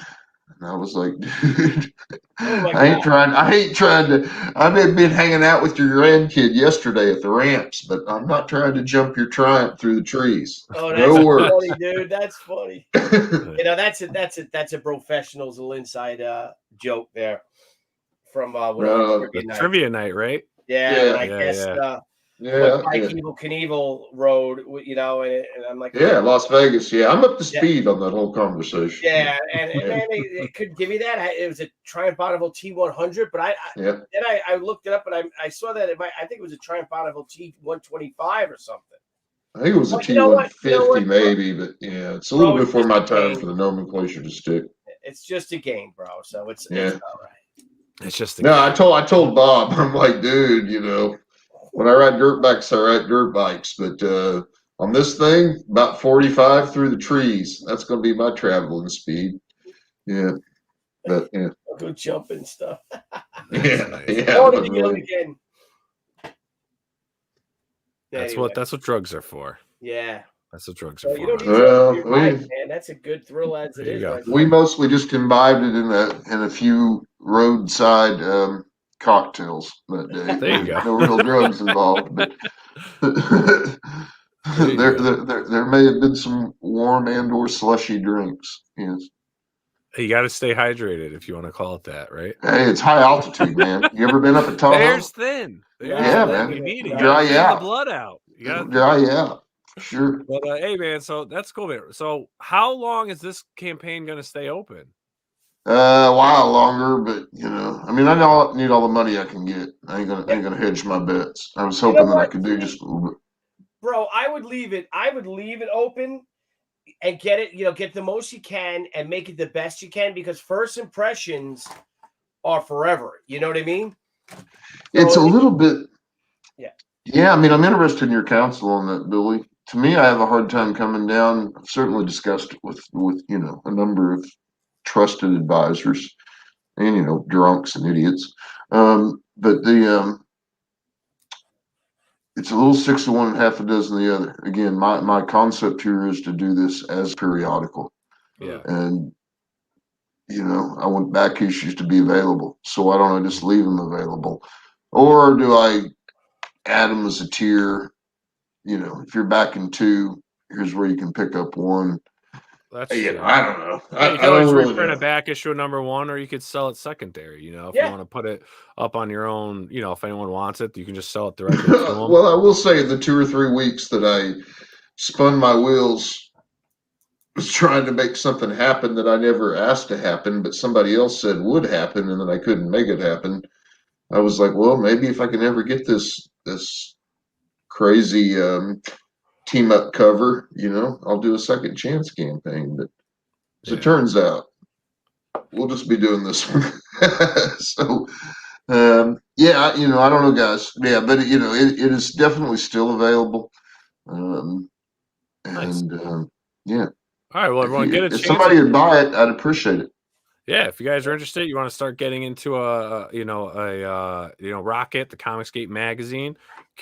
And I was like, "Dude, I ain't trying to. I've been hanging out with your grandkid yesterday at the ramps, but I'm not trying to jump your Triumph through the trees." Oh, that's funny, dude. That's funny. That's a professionals little inside joke there from trivia night, right? Yeah. I guess Evel Knievel Road, and I'm like, Las Vegas. Yeah, I'm up to speed on that whole conversation. Yeah, and man, it could give me that. It was a Triumph Bonneville T100, but I looked it up and I saw that I think it was a Triumph Bonneville T125 or something. I think it was a T150 maybe, but yeah, it's a little before my time for the nomenclature to stick. It's just a game, bro. So it's all right. It's just a game. I told Bob, I'm like, dude, when I ride dirt bikes, I ride dirt bikes, but on this thing, about 45 through the trees. That's going to be my traveling speed. Yeah, but yeah, I'll go jumping and stuff. Yeah. Again. That's what drugs are for. Yeah. That's what drugs are for. You don't need man. That's a good thrill as it is. We mostly just imbibed it in a few roadside cocktails that day. There you go. No real drugs involved, but there may have been some warm and/or slushy drinks. Yes. You got to stay hydrated if you want to call it that, right? Hey, it's high altitude, man. You ever been up at Tahoe? Bear's thin. Man. You need it. Dry you out. The blood out. You got dry you out. Sure. But hey, man. So that's cool, man. So how long is this campaign going to stay open? A while longer, but I mean, I need all the money I can get. I ain't gonna hedge my bets. I was hoping that I could do just a little bit. Bro, I would leave it open and get it, get the most you can and make it the best you can, because first impressions are forever. You know what I mean? It's a little bit. Yeah. Yeah, I mean, I'm interested in your counsel on that, Billy. To me, I have a hard time coming down. I've certainly discussed it with a number of trusted advisors and drunks and idiots, but it's a little 6 of one and half a dozen of the other. Again, my concept here is to do this as periodical, and I want back issues to be available, so why don't I just leave them available, or do I add them as a tier? If you're back in 2, here's where you can pick up 1. That's I don't know. You can always reprint a back issue #1, or you could sell it secondary. If you want to put it up on your own, if anyone wants it, you can just sell it directly to them. Well, I will say the 2 or 3 weeks that spun my wheels, was trying to make something happen that I never asked to happen, but somebody else said would happen, and then I couldn't make it happen. I was like, well, maybe if I can ever get this crazy team up cover, I'll do a second chance campaign. But as it turns out, we'll just be doing this one. So, I don't know, guys. Yeah, but it is definitely still available. Nice. Yeah. All right. Well, everyone, get a if chance. somebody would buy it, I'd appreciate it. Yeah, if you guys are interested, you want to start getting into Rocket, the Comicsgate Magazine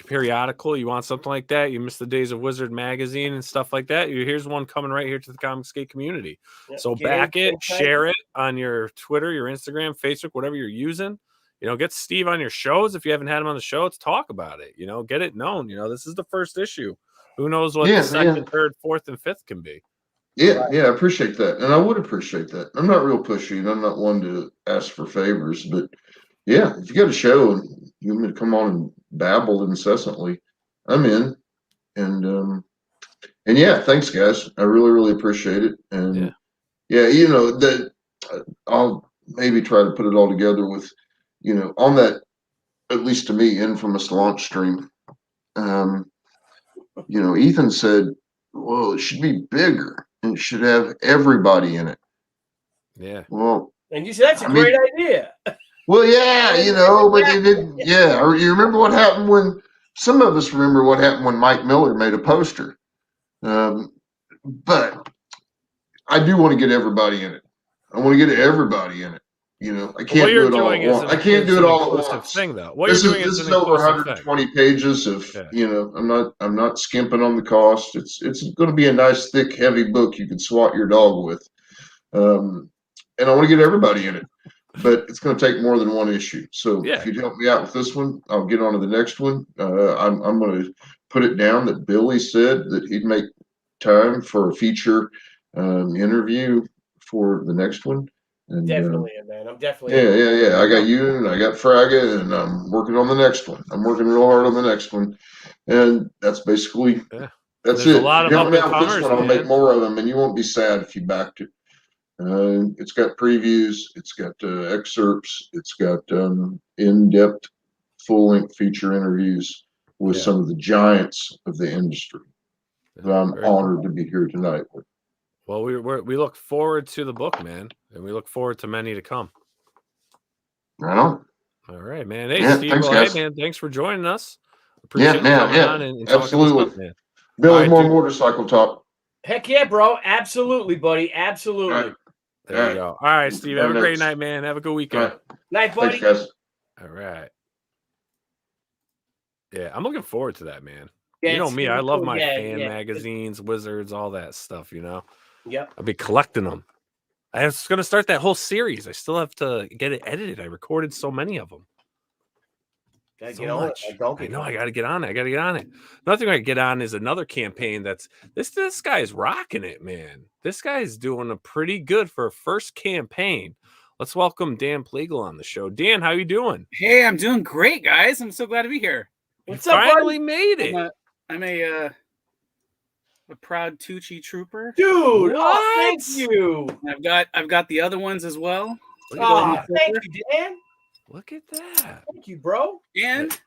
periodical. You want something like that. You miss the days of Wizard Magazine and stuff like that. Here's one coming right here to the Comicsgate community. Yep, so back it, share it on your Twitter, your Instagram, Facebook, whatever you're using. Get Steve on your shows if you haven't had him on the show. Let's talk about it. Get it known. This is the first issue. Who knows what the second, third, fourth, and fifth can be. Yeah, I appreciate that. And I would appreciate that. I'm not real pushy, and I'm not one to ask for favors, but yeah, if you got a show and you want me to come on and babble incessantly, I'm in. And yeah, thanks, guys. I really, really appreciate it. And that I'll maybe try to put it all together with, on that, at least to me, infamous launch stream. Ethan said, well, it should be bigger. And it should have everybody in it. Yeah. Well, and you said that's a great idea. Well, yeah, but it didn't. Yeah, you remember what happened when some of us remember what happened when Mike Miller made a poster. But I do want to get everybody in it. I want to get everybody in it. I can't do it all at once. I can't do it all at once. Thing, though. This is over 120 pages of, I'm not skimping on the cost. It's going to be a nice, thick, heavy book you can swat your dog with. And I want to get everybody in it, but it's going to take more than one issue. So if you'd help me out with this one, I'll get on to the next one. I'm going to put it down that Billy said that he'd make time for a feature interview for the next one. And, definitely, man. I'm definitely. Yeah. I got you and I got Fraga, and I'm working on the next one. I'm working real hard on the next one, and that's basically that's it. A lot of this one, I'll make more of them, and you won't be sad if you backed it. It's got previews, it's got excerpts, it's got in-depth, full-length feature interviews with some of the giants of the industry that I'm honored to be here tonight with. Well, we look forward to the book, man, and we look forward to many to come. Right on. All right, man. Hey, Steve, thanks, guys. Hey, man, thanks for joining us. Appreciate you coming on and absolutely. Talking man. Billy, more motorcycle talk. Heck yeah, bro. Absolutely, buddy. Absolutely. All right. There you go. All right, Steve. Have a great night, man. Have a good weekend. Night, buddy. Thanks, guys. All right. Yeah, I'm looking forward to that, man. Yeah, you know me, I love my fan magazines, Wizards, all that stuff, Yep. I'll be collecting them. I was going to start that whole series. I still have to get it edited. I recorded so many of them. So much. I know. I got to get on it. Another thing I get on is another campaign that's this guy's rocking it, man. This guy's doing a pretty good for a first campaign. Let's welcome Dan Plegal on the show. Dan, how you doing? Hey, I'm doing great, guys. I'm so glad to be here. What's up, finally made it. I'm a proud TUCCI trooper, dude. Oh, thank you. I've got the other ones as well. Oh, thank you, Dan. Look at that. Thank you, bro. And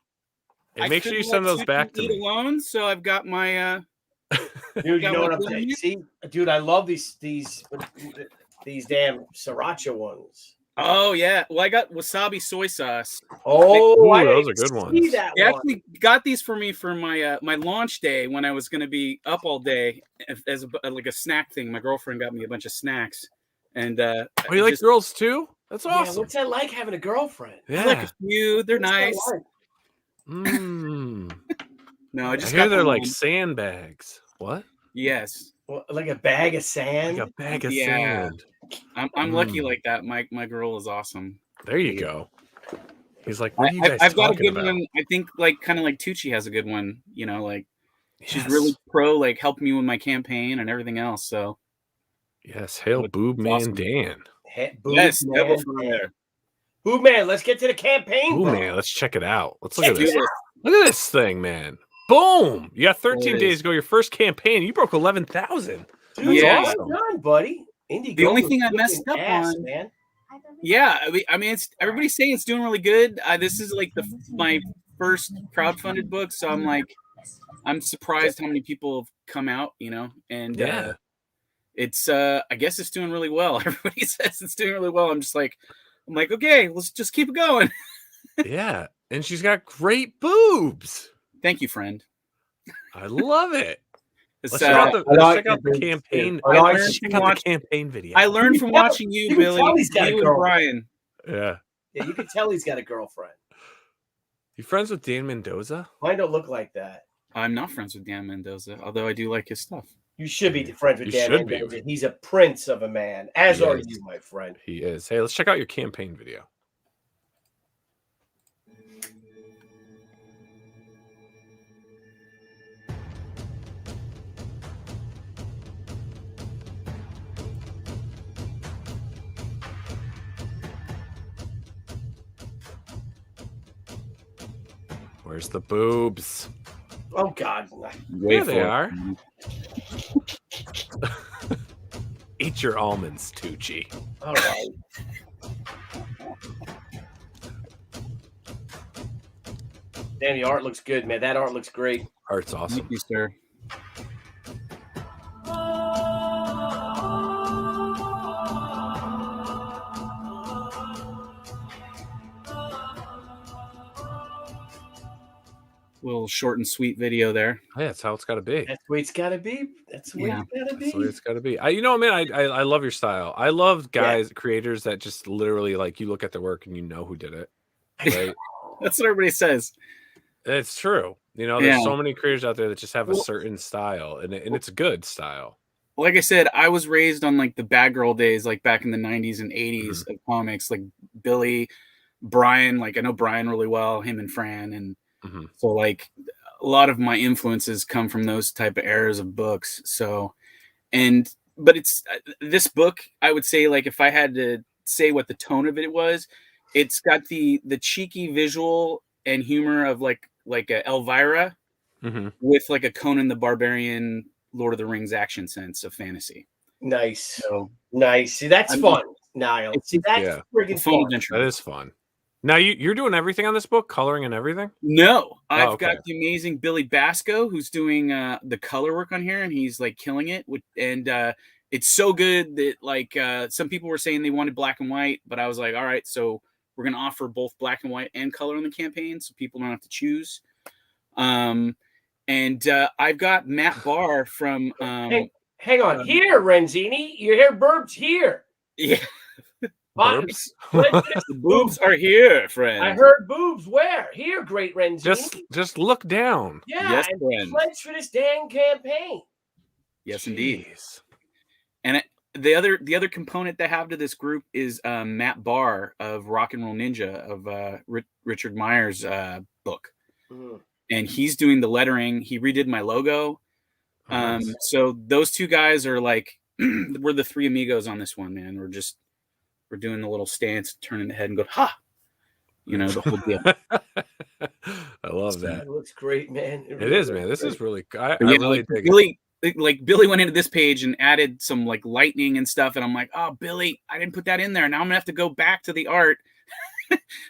make sure you send those back to me. Alone, so I've got my. Dude, you know what I'm saying? See, dude, I love these damn sriracha ones. Oh yeah, well I got wasabi soy sauce. Oh, those are good ones. They actually got these for me for my my launch day when I was going to be up all day as like a snack thing. My girlfriend got me a bunch of snacks, and you like girls too? That's awesome. Yeah, what's that like having a girlfriend? Yeah, I like a few. They're nice. No, I just hear they're like sandbags. What? Yes. Well, like a bag of sand. Like a bag of sand. I'm lucky like that. My girl is awesome. There you go. He's like, what are you guys I've got a good about? one. I think like kind of like TUCCI has a good one. Like she's really pro, like helping me with my campaign and everything else. So yes, hail Boob Man awesome. Dan. Yes, man. Boob Man, let's get to the campaign. Boob Man, let's check it out. Let's look at this. Look at this thing, man. Boom! You got 13 There it days is. to go. Your first campaign. You broke 11,000. Dude, Yeah. well done, buddy. IndieGogo The only thing I kicking messed up ass, on- man. Yeah, I mean, it's everybody's saying it's doing really good. This is like my first crowdfunded book, so I'm surprised how many people have come out, you know, and Yeah. it's I guess it's doing really well. Everybody says it's doing really well. I'm like, okay, let's just keep it going. Yeah. And she's got great boobs. Thank you, friend. I love it. It's, Let's check out the, I like check out the the boobs, campaign. too. I like Let's check out the campaign video. I learned from watching You you, can Billy, tell he's got a you and girl. Brian. Yeah. Yeah, you can tell he's got a girlfriend. You friends with Dan Mendoza? Mine don't look like that. I'm not friends with Dan Mendoza, although I do like his stuff. You should be friends with You Dan should be. Mendoza. He's a prince of a man, as He are is. you, my friend. He is. Hey, let's check out your campaign video. Where's the boobs? Oh God. There they are. Eat your almonds, Tucci. All right. Damn, the art looks good, man. That art looks great. Art's awesome. Thank you, sir. Little short and sweet video there. Hey, that's how it's got to be. That's the way it's gotta be. That's the way Yeah. it's gotta That's the way be. it's got to be. You know, man, I love your style. I love guys, creators that just literally like you look at their work and you know who did it. Right? That's what everybody says. It's true. You know, there's Yeah. so many creators out there that just have a Well- certain style, and it's a good style. Like I said, I was raised on like the bad girl days, like back in the 90s and 80s of comics, like Billy, Brian, like I know Brian really well, him and Fran. And Mhm. so like a lot of my influences come from those type of eras of books. So, but it's this book, I would say, like if I had to say what the tone of it was, it's got the cheeky visual and humor of like a Elvira Mhm. with like a Conan the Barbarian, Lord of the Rings action sense of fantasy. Nice. So Nice. See, that's I'm- fun, Nile. It's- See, that's yeah. friggin' fun fun. adventure. That is fun. Now you're doing everything on this book, coloring and everything. No, I've okay. got the amazing Billy Basco who's doing the color work on here, and he's like killing it. And it's so good that like some people were saying they wanted black and white, but I was like, all right, so we're gonna offer both black and white and color in the campaign, so people don't have to choose. And I've got Matt Barr from Hang on. Here, Renzini. You hear burbs here. yeah, Bob, Burbs? the boobs are here, friend. I heard boobs. Where? Here, great Renzini. Just look down. Yeah, Yes, and friend. pledge for this damn campaign. Yes, indeed. Jeez. And the other component they have to this group is Matt Barr of Rock and Roll Ninja of Richard Meyer's book, and he's doing the lettering. He redid my logo. Nice. So those two guys are like we're the three amigos on this one, man. We're doing the little stance, turning the head and go ha, you know, the whole deal. I love that. It looks great, man. It is, man. This is really. I But yeah, really like, dig it. Billy went into this page and added some like lightning and stuff, and I'm like, oh, Billy, I didn't put that in there. Now I'm gonna have to go back to the art,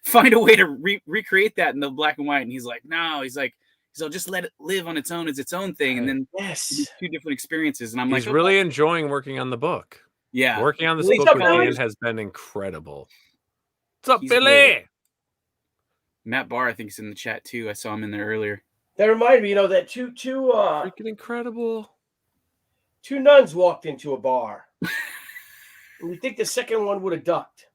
find a way to recreate that in the black and white. And he's like, no, so just let it live on its own as its own thing, and then Yes. two different experiences. And I'm He's like, really enjoying working on the book. yeah, Working on this Billy's book up, with Billy. Dan has been incredible. What's up, He's Billy? great. Matt Barr, I think, is in the chat too. I saw him in there earlier. That reminded me, you know, that two Freaking incredible. nuns walked into a bar. And you think the second one would have ducked.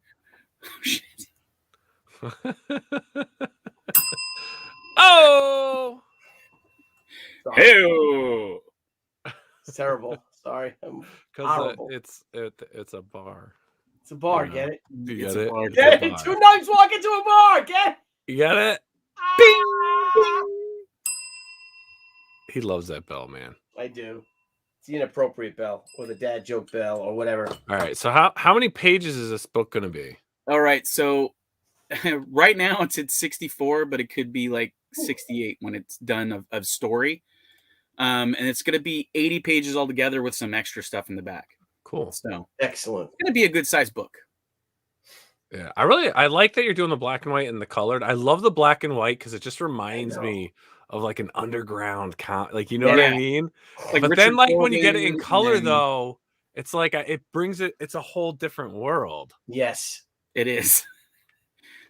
Oh, Sorry. Hey, It's terrible. Sorry. Because Horrible. it's a bar. it's a bar, Yeah. get it? You It's get a it? bar. It's Get a it? bar. Two nuns walk into a bar, get it? You got it? Ah! He loves that bell, man. I do. It's the inappropriate bell or the dad joke bell or whatever. All right. So how many pages is this book going to be? all right. So right now it's at 64, but it could be like 68 when it's done of story. And it's going to be 80 pages altogether with some extra stuff in the back. Cool. So excellent. It's going to be a good sized book. Yeah, I like that you're doing the black and white and the colored. I love the black and white because it just reminds me of like an underground like, you know what I mean? Like but Richard then like when you get it in Morgan color and- though, it's like it brings it's a whole different world. Yes, it is.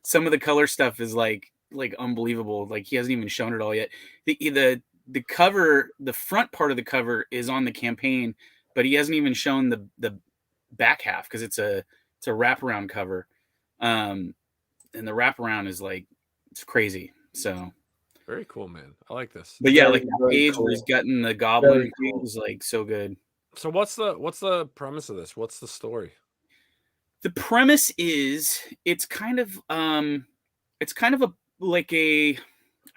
Some of the color stuff is like unbelievable. Like he hasn't even shown it all yet. The cover, the front part of the cover is on the campaign, but he hasn't even shown the back half because it's a wraparound cover. And the wraparound is like, it's crazy. So very cool, man. I like this. But yeah, Very, like the very page cool. where he's gotten the goblin Very cool. is like so good. So what's the premise of this? What's the story? The premise is it's kind of a like a,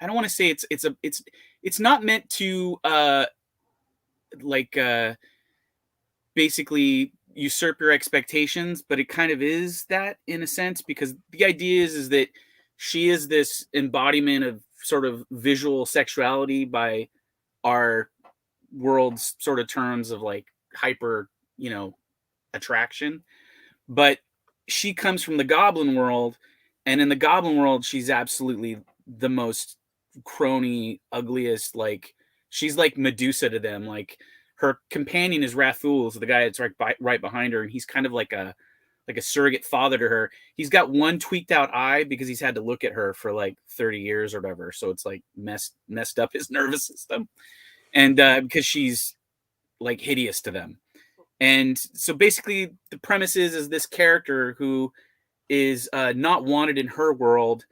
I don't want to say it's not meant to basically usurp your expectations, but it kind of is that in a sense, because the idea is that she is this embodiment of sort of visual sexuality by our world's sort of terms of like hyper, attraction. But she comes from the goblin world, and in the goblin world, she's absolutely the most crony, ugliest, like she's like Medusa to them. Like her companion is Rathul, so the guy that's right behind her, and he's kind of like a surrogate father to her. He's got one tweaked out eye because he's had to look at her for like 30 years or whatever, so it's like messed up his nervous system, and because she's like hideous to them. And so basically the premise is this character who is not wanted in her world,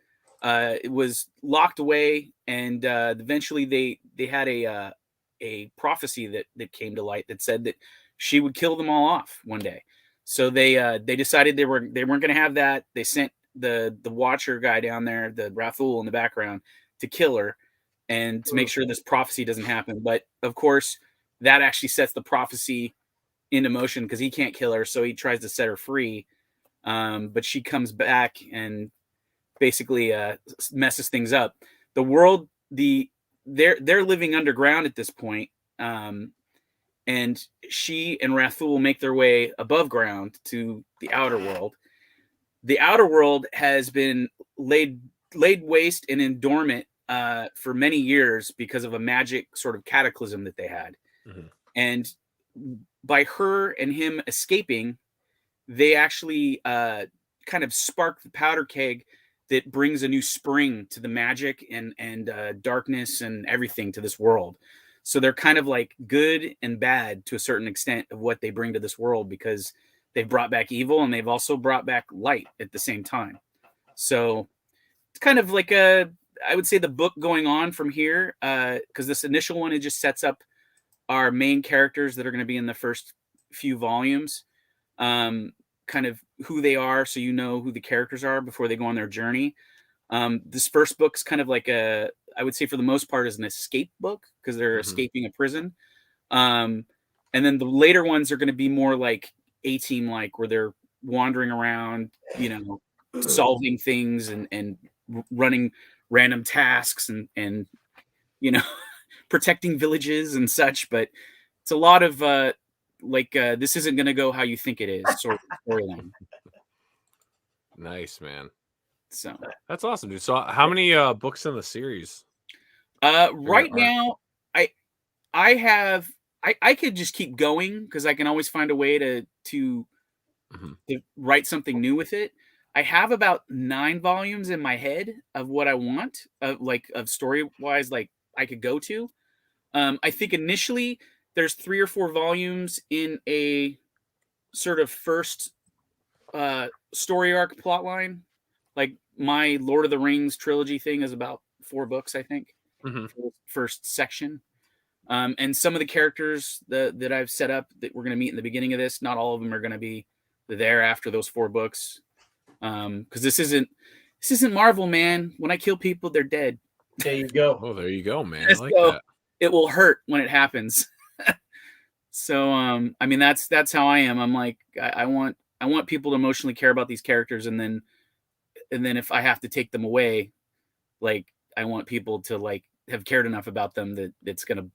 it was locked away, and eventually they had a prophecy that came to light that said that she would kill them all off one day. So they decided they weren't going to have that. They sent the Watcher guy down there, the Rathul in the background, to kill her and to make sure this prophecy doesn't happen. But of course, that actually sets the prophecy into motion because he can't kill her, so he tries to set her free. But she comes back and basically messes things up. The world, they're living underground at this point, and she and Rathul make their way above ground to the outer world. The outer world has been laid waste and in dormant for many years because of a magic sort of cataclysm that they had. Mm-hmm. And by her and him escaping, they actually kind of spark the powder keg that brings a new spring to the magic and darkness and everything to this world. So they're kind of like good and bad to a certain extent of what they bring to this world, because they've brought back evil and they've also brought back light at the same time. So it's kind of like I would say the book going on from here, because this initial one, it just sets up our main characters that are going to be in the first few volumes, kind of who they are, so you know who the characters are before they go on their journey. This first book's kind of like I would say for the most part, is an escape book because they're escaping a prison. And then the later ones are going to be more like A-Team, like where they're wandering around, solving things and running random tasks and protecting villages and such. But it's a lot of this isn't going to go how you think it is sort of storyline. Nice, man. So that's awesome, dude. So how many books in the series? Right now, I could just keep going because I can always find a way to write something new with it. I have about 9 volumes in my head of what I want, of story wise, like I could go to. I think initially there's 3 or 4 volumes in a sort of first story arc plot line. Like my Lord of the Rings trilogy thing is about 4 books, I think. First section. And some of the characters that I've set up that we're going to meet in the beginning of this, not all of them are going to be there after those 4 books. Because this isn't Marvel, man. When I kill people, they're dead. There you go. Oh, there you go, man. I like So that. It will hurt when it happens. So I mean that's how I am. I'm like I want people to emotionally care about these characters, and then if I have to take them away, like I want people to like have cared enough about them that it's gonna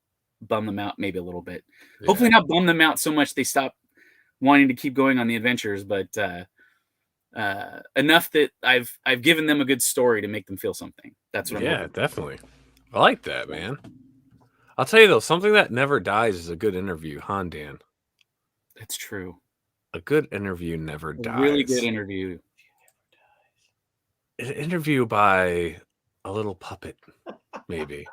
bum them out maybe a little bit. Yeah. Hopefully not bum them out so much they stop wanting to keep going on the adventures, but enough that I've given them a good story to make them feel something. That's what I'm Yeah, hoping. definitely. I like that, man. I'll tell you though, something that never dies is a good interview, huh, Dan? That's true. A good interview never A dies. really good interview. An interview by a little puppet, maybe.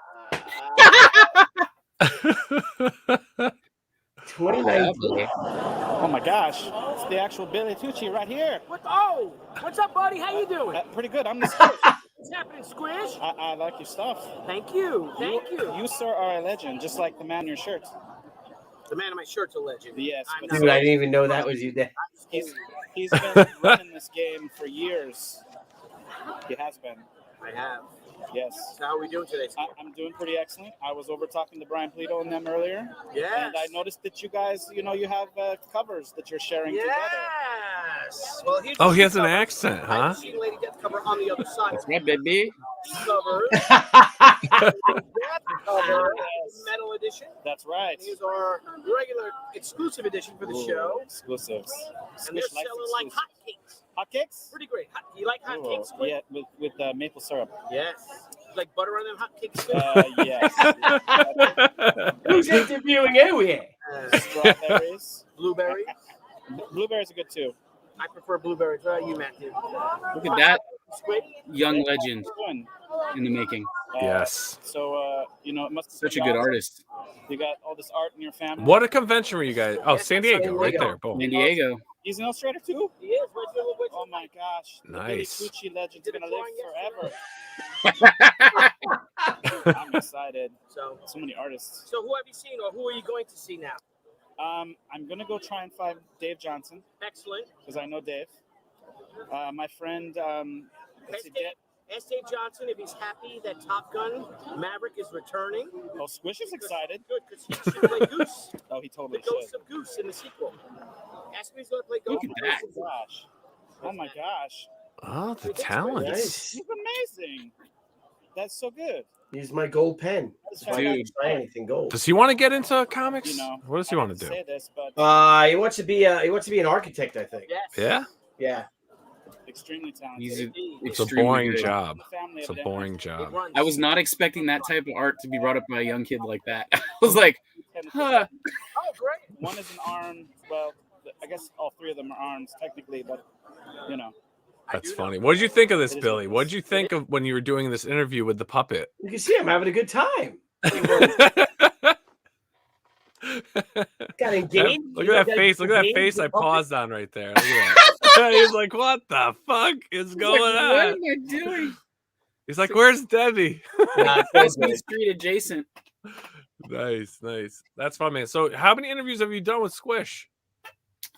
2019. Oh my gosh, it's the actual Billy Tucci right here. What's up, buddy? How you doing? Pretty good. I'm the Squish. What's happening, Squish? I like your stuff. Thank you. Thank you. You, sir, are a legend, just like the man in your shirt. The man in my shirt's a legend. Yes. I'm but Dude, I didn't even know that was you. He's been running this game for years. He has been. I have. Yes. So how are we doing today, Squish? I'm doing pretty excellent. I was over talking to Brian Plegal and them earlier. Yes. And I noticed that you guys, you have covers that you're sharing together. Yes. Well, here's Oh, the he has an cover. accent, I huh? have seen Lady Death cover on the other side. That's right, baby. Cover. Death cover. Metal edition. That's right. Here's our regular exclusive edition for the show. Exclusives. And they're selling like hotcakes. Hotcakes? Pretty great. You like hotcakes, Oh, Squish? yeah, with maple syrup. Yes. You like butter on them hotcakes? Yes. Who's interviewing who here? Strawberries. Blueberries. Blueberries are good too. I prefer blueberries. What about you, Matthew? Look at that Squid? young legend Good. in the making. Yes. So, it must be Such a good artist. You got all this art in your family. What a convention were you guys? Oh, San Diego, right there. Boom. San Diego. He's an illustrator too? He is. Oh my gosh. The Nice. Billy Tucci legend's Did a gonna live drawing forever. I'm excited. So many artists. who have you seen, or who are you going to see now? I'm gonna go try and find Dave Johnson Excellent. because I know Dave. My friend, let's see, Ask Dave Johnson if he's happy that Top Gun Maverick is returning. oh, Squish is excited. Good, because he should play Goose, Oh, he the totally ghost should. of Goose in the sequel. Ask him if he's going to play Goose. Look at that. Oh gosh. Oh my gosh. Oh, the Dude, that's talents. Nice. He's amazing. That's so good. He's my gold pen. That's If I don't Dude. try anything gold. Does he want to get into comics? What does he I want to didn't do? say this, but He wants to be an architect, I think. Yes. Yeah? Yeah. extremely talented. He's It's a extremely boring good. job. The family It's a evidently. boring It job. runs. I was not expecting that type of art to be brought up by a young kid like that. I was like, huh. Oh, great. One is an arm. Well, I guess all three of them are arms technically, but That's funny. What did you think of this, It is Billy? what it What is. did you think of when you were doing this interview with the puppet? You can see I'm having a good time. Got engaged. Look at that face. Look at that face I paused on right there. Look at that. He's like, what the fuck is going What on? am I doing? He's like, where's Debbie? Sesame Street adjacent. Nice, nice. That's fun, man. So how many interviews have you done with Squish?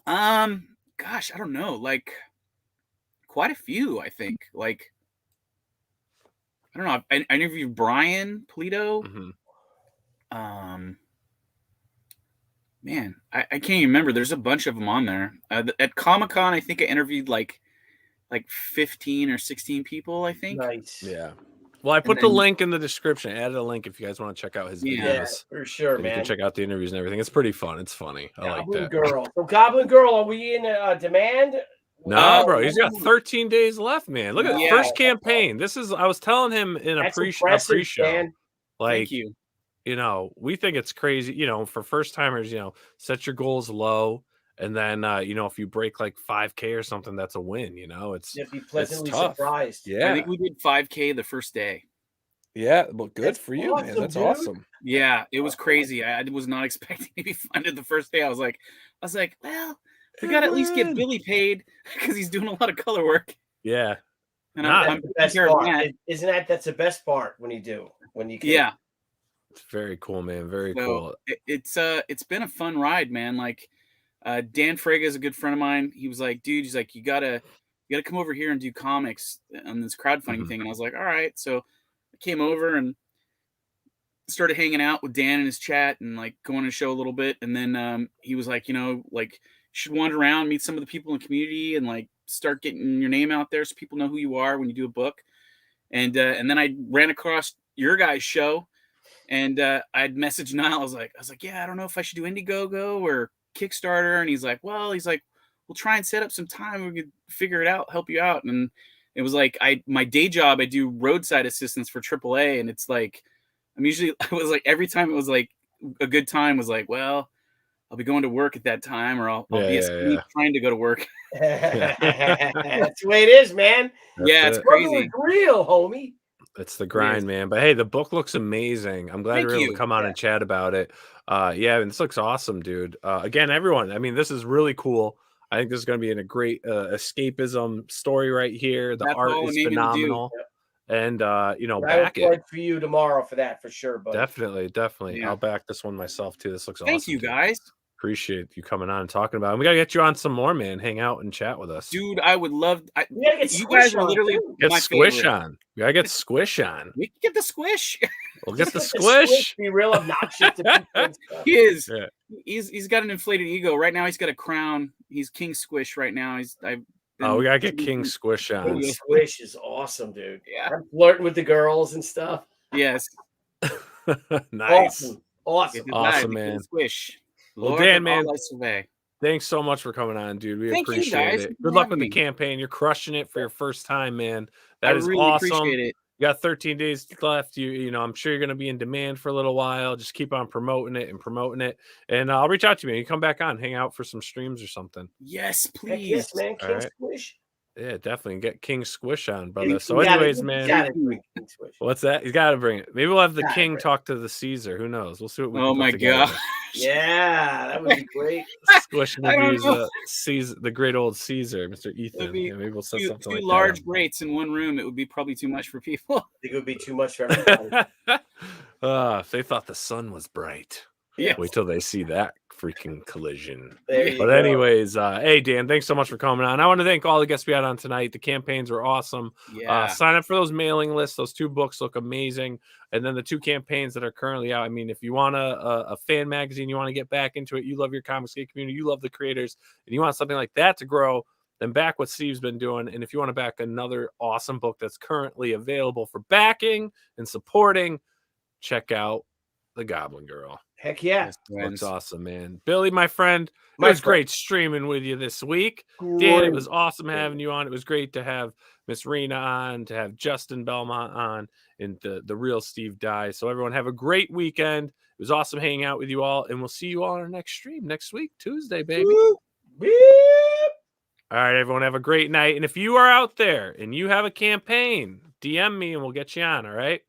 Gosh, I don't know. Like quite a few, I think. Like I don't know. I interviewed Brian Plegal. Mhm. Man, I can't even remember. There's a bunch of them on there. At Comic-Con, I think I interviewed like 15 or 16 people, I think. Nice. Yeah. Well, I put then- the link in the description. I added a link if you guys want to check out his Yeah. Yeah, videos. for sure, And you can man. check out the interviews and everything. It's pretty fun. It's funny. I like Goblin that. Girl. So Goblin Girl, are we in demand? No, bro, he's got 13 days left, man. Look at the Yeah. first campaign. I was telling him in a That's pre-show, impressive, Dan. like, Thank you. we think it's crazy, for first timers, set your goals low. And then, if you break like 5K or something, that's a win, it's, You'll be pleasantly tough. surprised. I yeah. think we did 5K the first day. Yeah. Well, good That's for you, man. awesome, That's dude. awesome. Yeah, it was crazy. I was not expecting to be funded the first day. I was like, well, we got to at least get Man. Billy paid because he's doing a lot of color work. Yeah. And Nah, I'm That's the taking best care of part. that. Isn't that's the best part when you can. Yeah. It's very cool, man. Very So cool. it's been a fun ride, man. Like Dan Frega is a good friend of mine. He was like, dude, he's like, you gotta come over here and do comics on this crowdfunding Mhm. thing. And I was like, all right. So I came over and started hanging out with Dan in his chat and like going to show a little bit. And then he was like, like you should wander around, meet some of the people in the community and like start getting your name out there so people know who you are when you do a book. and then I ran across your guys' show, and I'd messaged Nile. I was like, yeah, I don't know if I should do Indiegogo or Kickstarter, and he's like, we'll try and set up some time. We could figure it out, help you out. And it was like my day job, I do roadside assistance for AAA, and it's like every time it was like a good time was like, well, I'll be going to work at that time, or I'll be asleep trying to go to work. That's the way it is, man. It's crazy. It's real, homie. It's the grind, man. But hey, the book looks amazing. I'm glad you're able to come on and chat about it. And this looks awesome, dude. Again, everyone, I mean, this is really cool. I think this is going to be a great escapism story right here. The art is phenomenal. And back it for you tomorrow for that, for sure. But definitely. Yeah. I'll back this one myself too. This looks awesome. Thank you, guys. Appreciate you coming on and talking about it. We gotta get you on some more, man. Hang out and chat with us, dude. I would love. You guys are literally get Squish on. We gotta get Squish on. We can get the Squish. We'll get the Squish. Be real obnoxious to people. He is. Yeah. He's got an inflated ego right now. He's got a crown. He's King Squish right now. We gotta get King Squish on. King Squish is awesome, dude. Yeah, I'm flirting with the girls and stuff. Yes. Nice. Awesome, man. King Squish. Well, Dan, man, thanks so much for coming on, dude. We appreciate it. Good luck with the campaign. You're crushing it for your first time, man. That is really awesome. Appreciate it. You got 13 days left. I'm sure you're going to be in demand for a little while. Just keep on promoting it. And I'll reach out to you, man. You come back on, hang out for some streams or something. Yes, please. Yes, man. King Squish. Yeah, definitely get King Squish on, brother. So, anyways, man, what's that? He's got to bring it. Maybe we'll have the King talk to the Caesar. Who knows? We'll see what we can put together. God. Yeah, that would be great. Squish the Caesar, the great old Caesar, Mr. Ethan. Maybe we'll set something like that. Two large grates in one room. It would be probably too much for people. I think it would be too much for everybody. If they thought the sun was bright. Yeah. Wait till they see that freaking collision. But anyways, hey Dan, thanks so much for coming on. I want to thank all the guests we had on tonight. The campaigns were awesome. Yeah. Sign up for those mailing lists. Those 2 books look amazing. And then the 2 campaigns that are currently out. I mean, if you want a fan magazine, you want to get back into it, you love your Comicsgate community, you love the creators, and you want something like that to grow, then back what Steve's been doing. And if you want to back another awesome book that's currently available for backing and supporting, check out The Goblin Girl. Heck yeah. Looks awesome, man. Billy, my friend, it was great streaming with you this week. Dan, it was awesome having you on. It was great to have Miss Rena on, to have Justin Belmont on, and the real Steve Dye. So everyone have a great weekend. It was awesome hanging out with you all, and we'll see you all on our next stream next week, Tuesday, baby. Woo. All right, everyone, have a great night. And if you are out there and you have a campaign, DM me and we'll get you on, all right?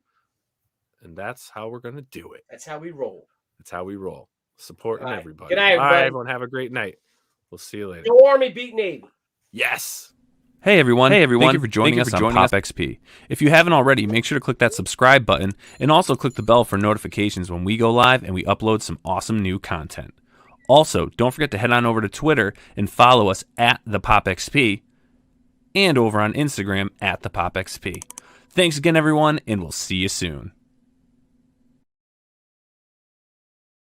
And that's how we're going to do it. That's how we roll. That's how we roll. Supporting everybody. Good night, all right, everyone. Have a great night. We'll see you later. Go Army, beat Navy. Yes. Hey, everyone. Thank you for joining us on Pop XP. If you haven't already, make sure to click that subscribe button and also click the bell for notifications when we go live and we upload some awesome new content. Also, don't forget to head on over to Twitter and follow us at @ThePopXP and over on Instagram @ThePopXP. Thanks again, everyone, and we'll see you soon.